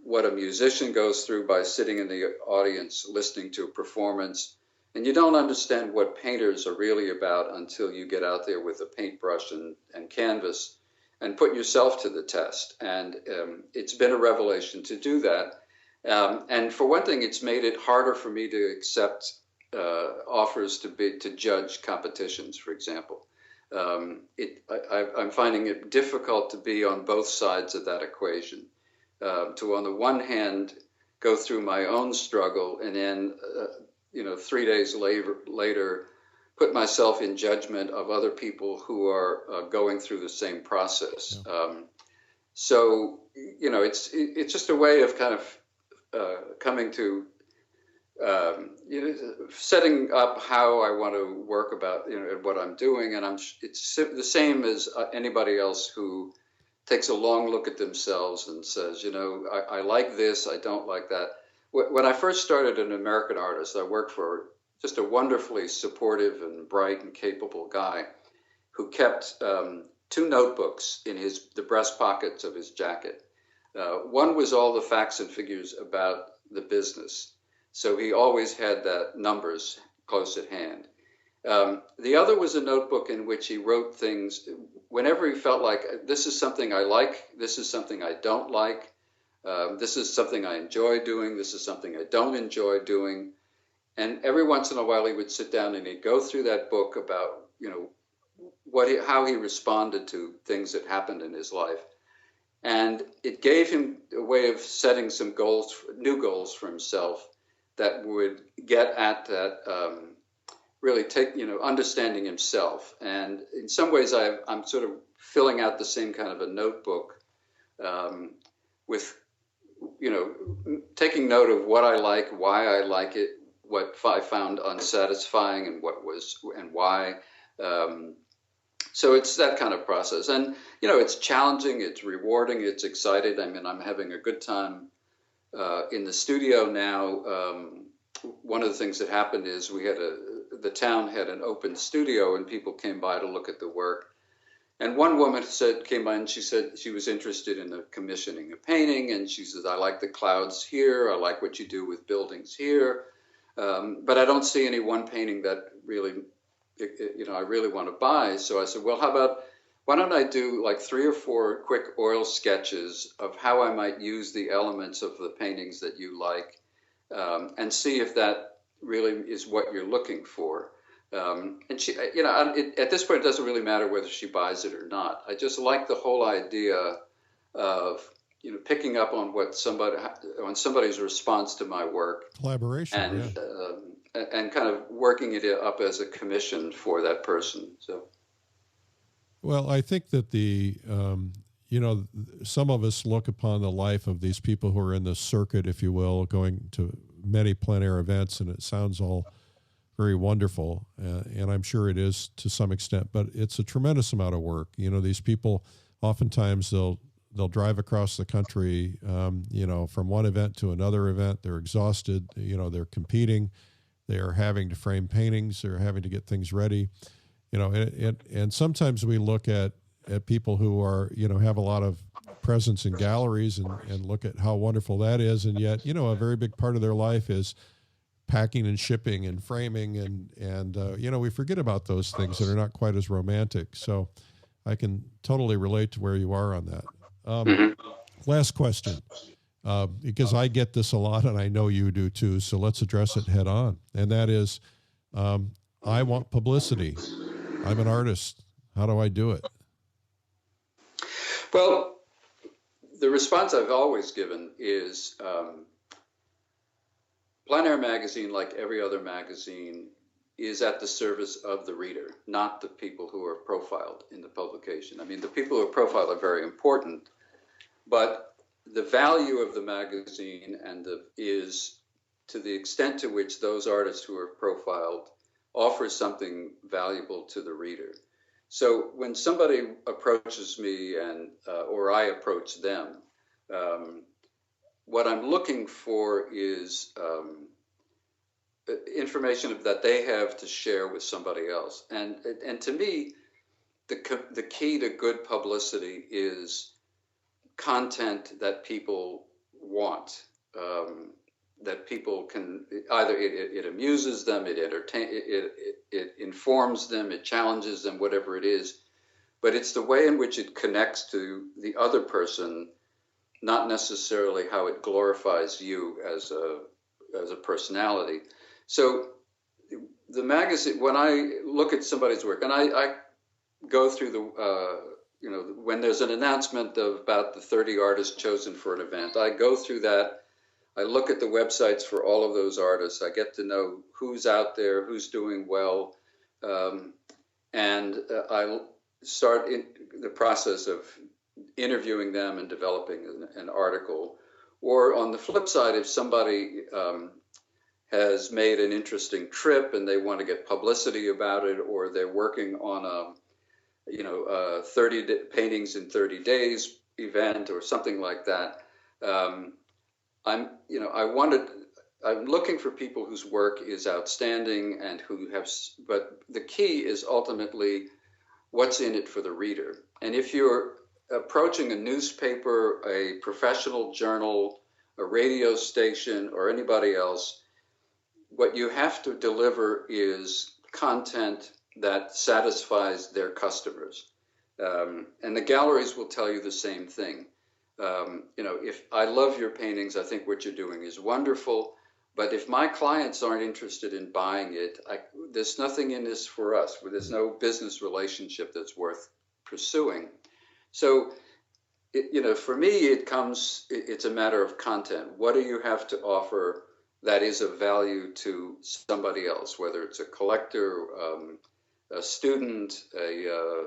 what a musician goes through by sitting in the audience listening to a performance. And you don't understand what painters are really about until you get out there with a paintbrush and canvas and put yourself to the test. And it's been a revelation to do that. And for one thing, it's made it harder for me to accept offers to judge competitions, for example. I'm finding it difficult to be on both sides of that equation. To, on the one hand, go through my own struggle, and then, 3 days later, put myself in judgment of other people who are going through the same process. Yeah. So, it's just a way of kind of coming to, setting up how I want to work about, what I'm doing. And it's the same as anybody else who takes a long look at themselves and says, I like this, I don't like that. When I first started an American Artist, I worked for just a wonderfully supportive and bright and capable guy who kept 2 notebooks in the breast pockets of his jacket. One was all the facts and figures about the business. So he always had that numbers close at hand. The other was a notebook in which he wrote things whenever he felt like, this is something I like, this is something I don't like, this is something I enjoy doing, this is something I don't enjoy doing. And every once in a while he would sit down and he'd go through that book about, how he responded to things that happened in his life. And it gave him a way of setting some goals, new goals for himself that would get at that, really understanding himself. And in some ways I'm sort of filling out the same kind of a notebook with, taking note of what I like, why I like it, what I found unsatisfying and why. So it's that kind of process. And, it's challenging, it's rewarding, it's exciting. I mean, I'm having a good time in the studio now. One of the things that happened is the town had an open studio and people came by to look at the work. And one woman came by and she said she was interested in commissioning a painting. And she says, I like the clouds here. I like what you do with buildings here. But I don't see any one painting that really, I really want to buy. So I said, well, why don't I do like 3 or 4 quick oil sketches of how I might use the elements of the paintings that you like, and see if that really is what you're looking for. And she, at this point, it doesn't really matter whether she buys it or not. I just like the whole idea of picking up on somebody's response to my work, collaboration, and kind of working it up as a commission for that person. So, well, I think that some of us look upon the life of these people who are in the circuit, if you will, going to many plein air events, and it sounds all very wonderful, and I'm sure it is to some extent, but it's a tremendous amount of work. These people, oftentimes they'll drive across the country, from one event to another event. They're exhausted. They're competing. They are having to frame paintings. They're having to get things ready. And sometimes we look at people who are, have a lot of presence in galleries and look at how wonderful that is. And yet, a very big part of their life is packing and shipping and framing. And we forget about those things that are not quite as romantic. So I can totally relate to where you are on that. Last question, because I get this a lot and I know you do too. So let's address it head on. And that is, I want publicity. I'm an artist. How do I do it? Well, the response I've always given is Plein Air magazine, like every other magazine, is at the service of the reader, not the people who are profiled in the publication. I mean, the people who are profiled are very important, but the value of the magazine is to the extent to which those artists who are profiled offer something valuable to the reader. So when somebody approaches me or I approach them, what I'm looking for is information that they have to share with somebody else. And to me, the key to good publicity is content that people want, that people can either it amuses them, it informs them, it challenges them, whatever it is. But it's the way in which it connects to the other person, not necessarily how it glorifies you as a personality. So the magazine, when I look at somebody's work, and I go through when there's an announcement of about the 30 artists chosen for an event, I go through that. I look at the websites for all of those artists. I get to know who's out there, who's doing well, and I start the process of interviewing them and developing an article. Or on the flip side, if somebody has made an interesting trip and they want to get publicity about it, or they're working on 30 paintings in 30 days event or something like that, I'm looking for people whose work is outstanding and but the key is ultimately what's in it for the reader. And if you're approaching a newspaper, a professional journal, a radio station, or anybody else, what you have to deliver is content that satisfies their customers. And the galleries will tell you the same thing. If I love your paintings, I think what you're doing is wonderful. But if my clients aren't interested in buying it, there's nothing in this for us. There's no business relationship that's worth pursuing. So, for me, it's a matter of content. What do you have to offer that is of value to somebody else, whether it's a collector, a student, a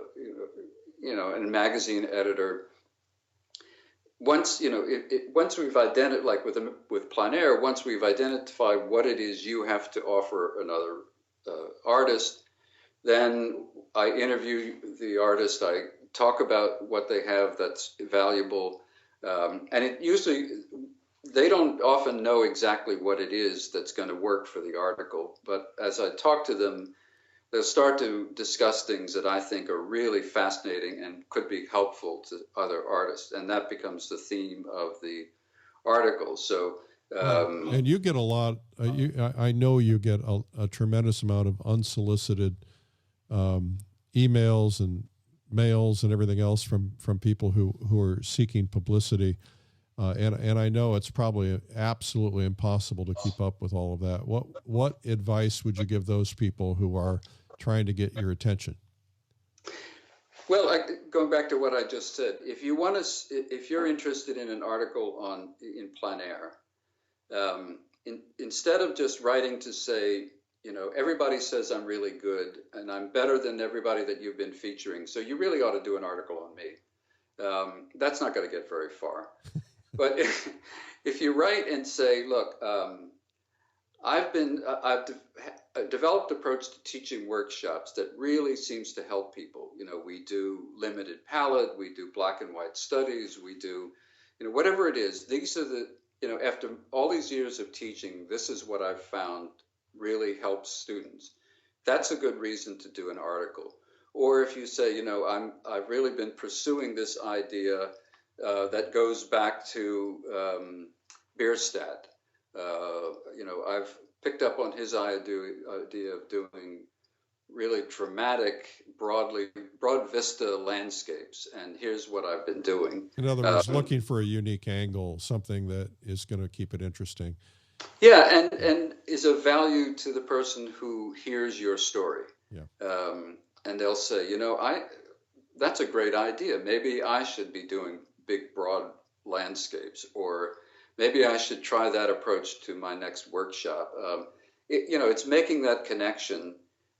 magazine editor? Once we've identified, like with Plein Air, once we've identified what it is you have to offer another artist, then I interview the artist. I talk about what they have that's valuable, and they don't often know exactly what it is that's going to work for the article. But as I talk to them, they'll start to discuss things that I think are really fascinating and could be helpful to other artists. And that becomes the theme of the article. So, and you get a lot, I know you get a tremendous amount of unsolicited emails and mails and everything else from people who are seeking publicity. And I know it's probably absolutely impossible to keep up with all of that. What advice would you give those people who are trying to get your attention? Well, going back to what I just said, if you're interested in an article in Plein Air, instead of just writing to say, everybody says I'm really good and I'm better than everybody that you've been featuring, so you really ought to do an article on me. That's not going to get very far. But if you write and say, look, I've developed an approach to teaching workshops that really seems to help people. We do limited palette, we do black and white studies, we do, whatever it is. These are the, after all these years of teaching, this is what I've found really helps students. That's a good reason to do an article. Or if you say, I've really been pursuing this idea that goes back to Bierstadt. I've picked up on his idea of doing really dramatic, broad vista landscapes, and here's what I've been doing. In other words, looking for a unique angle, something that is going to keep it interesting. Yeah, and is of value to the person who hears your story. Yeah. And they'll say, that's a great idea. Maybe I should be doing big, broad landscapes, or maybe I should try that approach to my next workshop. It's making that connection.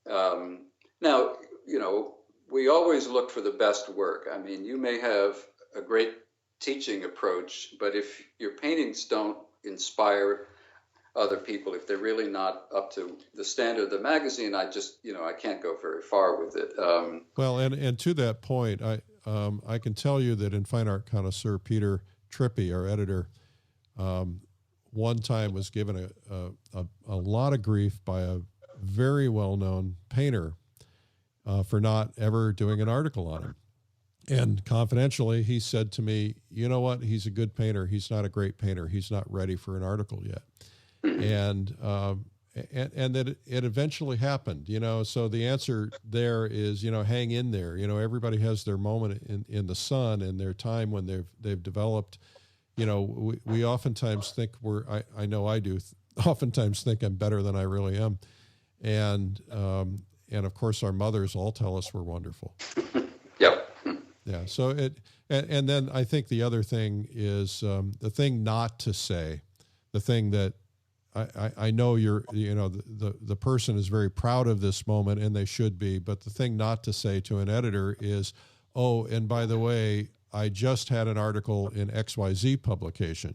Now, we always look for the best work. I mean, you may have a great teaching approach, but if your paintings don't inspire other people, if they're really not up to the standard of the magazine, I can't go very far with it. Well, and to that point, I can tell you that in Fine Art Connoisseur, Peter Trippy, our editor, one time was given a lot of grief by a very well-known painter for not ever doing an article on him. And confidentially, he said to me, you know what, he's a good painter. He's not a great painter. He's not ready for an article yet. And that it eventually happened, so the answer there is, hang in there. Everybody has their moment in the sun and their time when they've developed. We oftentimes think I know I do oftentimes think I'm better than I really am. And of course our mothers all tell us we're wonderful. Yep. Yeah. So and then I think the other thing is the thing not to say, the thing that I know the person is very proud of this moment and they should be, but the thing not to say to an editor is, oh, and by the way, I just had an article in XYZ publication.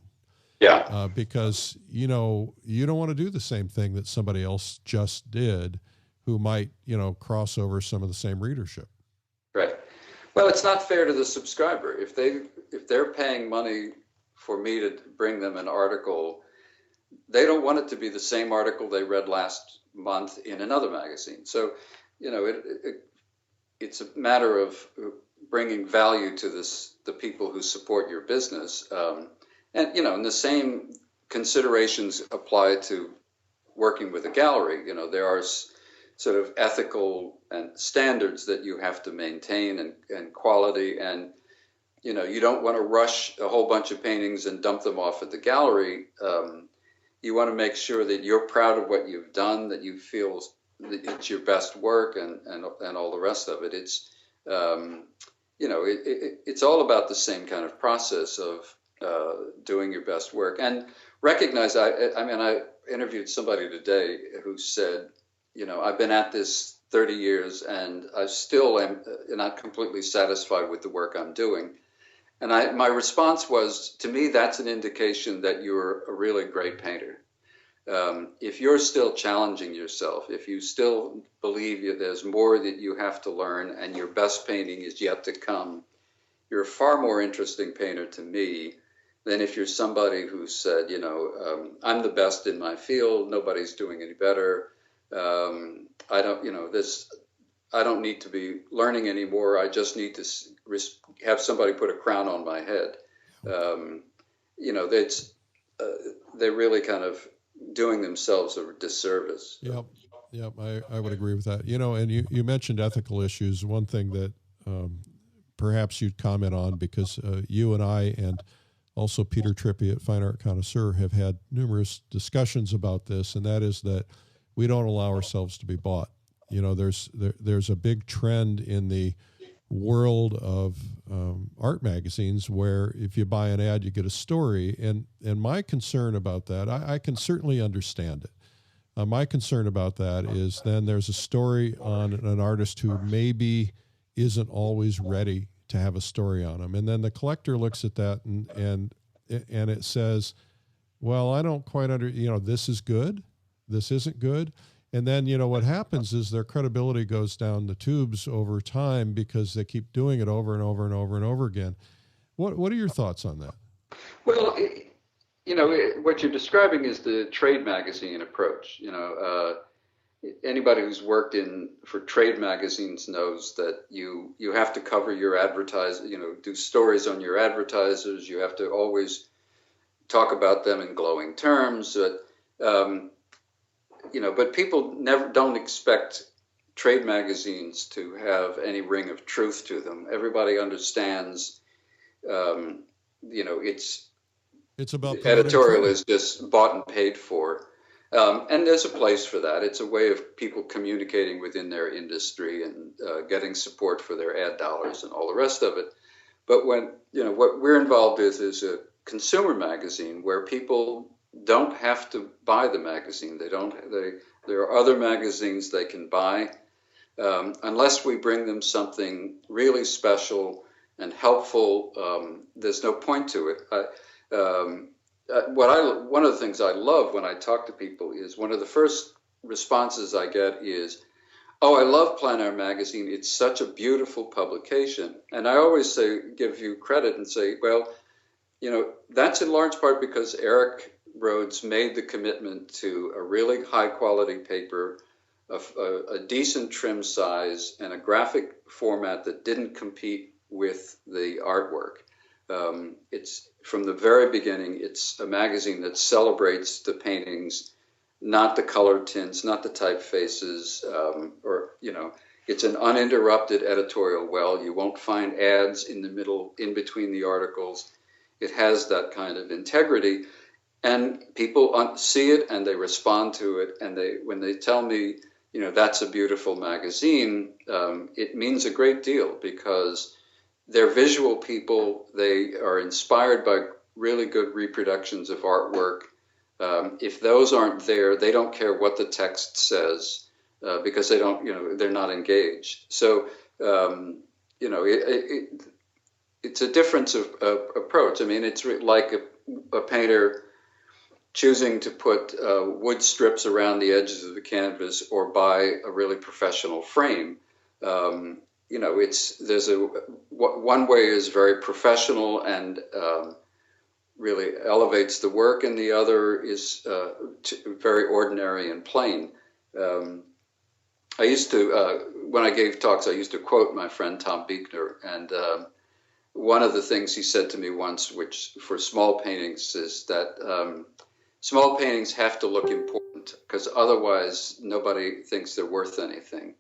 Yeah. Because, you don't want to do the same thing that somebody else just did who might, cross over some of the same readership. Right. Well, it's not fair to the subscriber. If they're paying money for me to bring them an article, they don't want it to be the same article they read last month in another magazine. So, it's a matter of bringing value to the people who support your business. And the same considerations apply to working with a gallery. There are sort of ethical and standards that you have to maintain and quality. And, you don't want to rush a whole bunch of paintings and dump them off at the gallery. You want to make sure that you're proud of what you've done, that you feel that it's your best work and all the rest of it. It's, it's all about the same kind of process of doing your best work. And recognize, I interviewed somebody today who said, I've been at this 30 years and I still am not completely satisfied with the work I'm doing. And my response was, to me, that's an indication that you're a really great painter. If you're still challenging yourself, if you still believe there's more that you have to learn and your best painting is yet to come, you're a far more interesting painter to me than if you're somebody who said, I'm the best in my field, nobody's doing any better. I don't need to be learning anymore. I just need to have somebody put a crown on my head. They're really kind of doing themselves a disservice. Yep. I would agree with that. And you mentioned ethical issues. One thing that perhaps you'd comment on, because you and I and also Peter Trippy at Fine Art Connoisseur have had numerous discussions about this, and that is that we don't allow ourselves to be bought. There's a big trend in the world of art magazines where if you buy an ad, you get a story. And my concern about that, I can certainly understand it. My concern about that is then there's a story on an artist who maybe isn't always ready to have a story on him. And then the collector looks at that and it says, well, I don't quite this is good, this isn't good. And then, what happens is their credibility goes down the tubes over time because they keep doing it over and over and over and over again. What are your thoughts on that? Well, what you're describing is the trade magazine approach. Anybody who's worked for trade magazines knows that you have to cover your do stories on your advertisers. You have to always talk about them in glowing terms. But people don't expect trade magazines to have any ring of truth to them. Everybody understands, it's about editorial is just bought and paid for. And there's a place for that. It's a way of people communicating within their industry and getting support for their ad dollars and all the rest of it. But when, what we're involved with is a consumer magazine where people don't have to buy the magazine. There are other magazines they can buy unless we bring them something really special and helpful. There's no point to it. One of the things I love when I talk to people is one of the first responses I get is, "Oh, I love Plein Air magazine. It's such a beautiful publication." And I always give you credit and say, well, that's in large part because Eric Rhoads made the commitment to a really high quality paper, a decent trim size, and a graphic format that didn't compete with the artwork. It's from the very beginning, it's a magazine that celebrates the paintings, not the color tints, not the typefaces, it's an uninterrupted editorial well. You won't find ads in the middle, in between the articles. It has that kind of integrity. And people see it and they respond to it. And when they tell me, that's a beautiful magazine, it means a great deal because they're visual people. They are inspired by really good reproductions of artwork. If those aren't there, they don't care what the text says because they don't, they're not engaged. So, it's a difference of approach. I mean, it's like a painter choosing to put wood strips around the edges of the canvas or buy a really professional frame. One way is very professional and really elevates the work, and the other is very ordinary and plain. I used to, when I gave talks, I used to quote my friend Tom Buechner, and one of the things he said to me once, which for small paintings, is that small paintings have to look important because otherwise nobody thinks they're worth anything.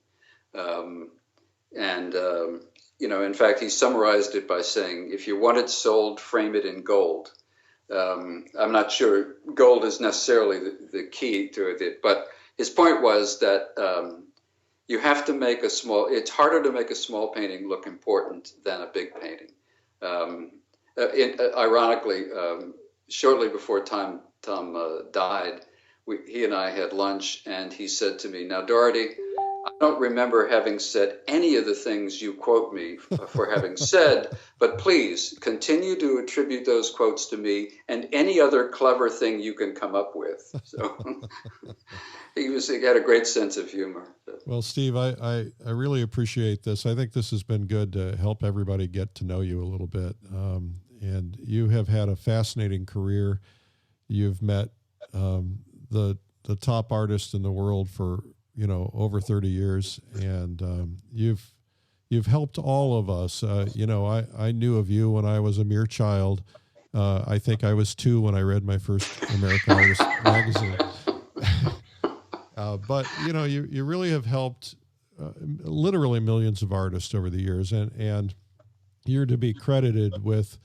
In fact, he summarized it by saying, if you want it sold, frame it in gold. I'm not sure gold is necessarily the key to it, but his point was that you have to make it's harder to make a small painting look important than a big painting. Ironically, shortly before Tom died, he and I had lunch, and he said to me, "Now, Doherty, I don't remember having said any of the things you quote me for having said, but please continue to attribute those quotes to me and any other clever thing you can come up with." So he had a great sense of humor. Well, Steve, I really appreciate this. I think this has been good to help everybody get to know you a little bit. And you have had a fascinating career. You've met the top artists in the world for over 30 years, and you've helped all of us. I knew of you when I was a mere child. I think I was 2 when I read my first American Artist magazine. But you really have helped literally millions of artists over the years, and you're to be credited with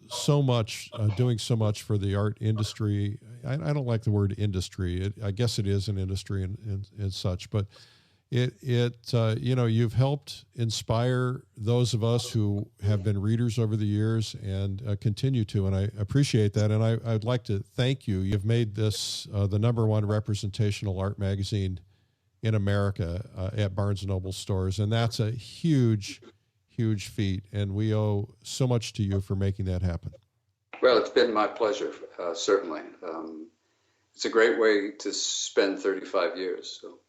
so much, doing so much for the art industry. I don't like the word industry. I guess it is an industry and such, but You've helped inspire those of us who have been readers over the years and continue to, and I appreciate that. And I'd like to thank you. You've made this the number one representational art magazine in America at Barnes & Noble stores, and that's a huge, huge feat. And we owe so much to you for making that happen. Well, it's been my pleasure, certainly. It's a great way to spend 35 years. So.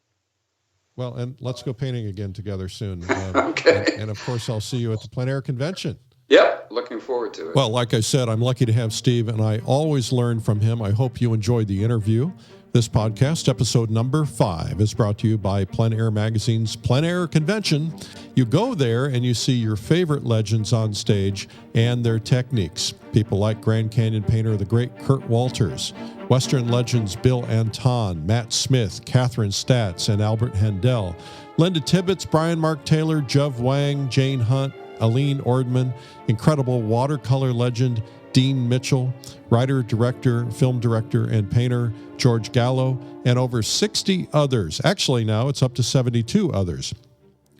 Well, and let's go painting again together soon. Okay. And of course, I'll see you at the Plein Air Convention. Yep, looking forward to it. Well, like I said, I'm lucky to have Steve, and I always learn from him. I hope you enjoyed the interview. This podcast, episode number 5, is brought to you by Plein Air Magazine's Plein Air Convention. You go there and you see your favorite legends on stage and their techniques. People like Grand Canyon painter, the great Kurt Walters, Western legends Bill Anton, Matt Smith, Catherine Statz, and Albert Handel, Linda Tibbetts, Brian Mark Taylor, Jeff Wang, Jane Hunt, Aline Ordman, incredible watercolor legend Dean Mitchell, writer, director, film director, and painter George Gallo, and over 60 others. Actually, now it's up to 72 others.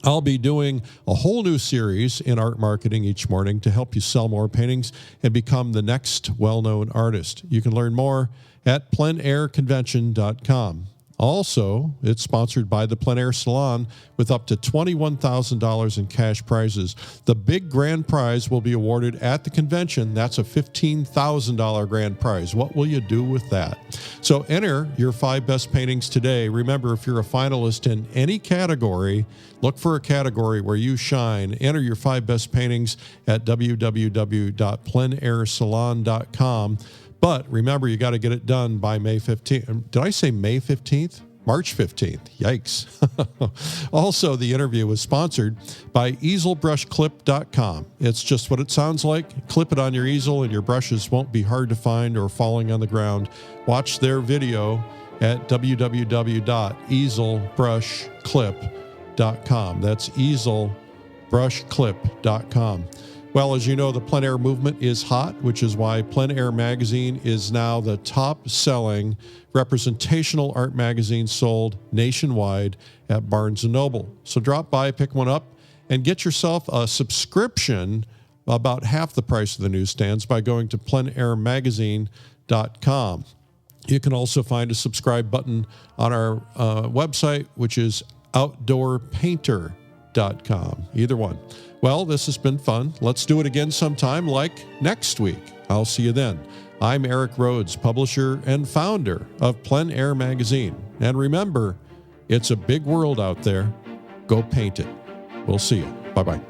I'll be doing a whole new series in art marketing each morning to help you sell more paintings and become the next well-known artist. You can learn more at pleinairconvention.com. Also, it's sponsored by the Plein Air Salon with up to $21,000 in cash prizes. The big grand prize will be awarded at the convention. That's a $15,000 grand prize. What will you do with that? So enter your 5 best paintings today. Remember, if you're a finalist in any category, look for a category where you shine. Enter your 5 best paintings at www.pleinairsalon.com. But remember, you got to get it done by May 15th. Did I say May 15th? March 15th. Yikes. Also, the interview was sponsored by easelbrushclip.com. It's just what it sounds like. Clip it on your easel and your brushes won't be hard to find or falling on the ground. Watch their video at www.easelbrushclip.com. That's easelbrushclip.com. Well, as you know, the plein air movement is hot, which is why Plein Air Magazine is now the top-selling representational art magazine sold nationwide at Barnes & Noble. So drop by, pick one up, and get yourself a subscription about half the price of the newsstands by going to pleinairmagazine.com. You can also find a subscribe button on our website, which is outdoorpainter.com. Either one. Well, this has been fun. Let's do it again sometime, like next week. I'll see you then. I'm Eric Rhoads, publisher and founder of Plein Air Magazine. And remember, it's a big world out there. Go paint it. We'll see you. Bye-bye.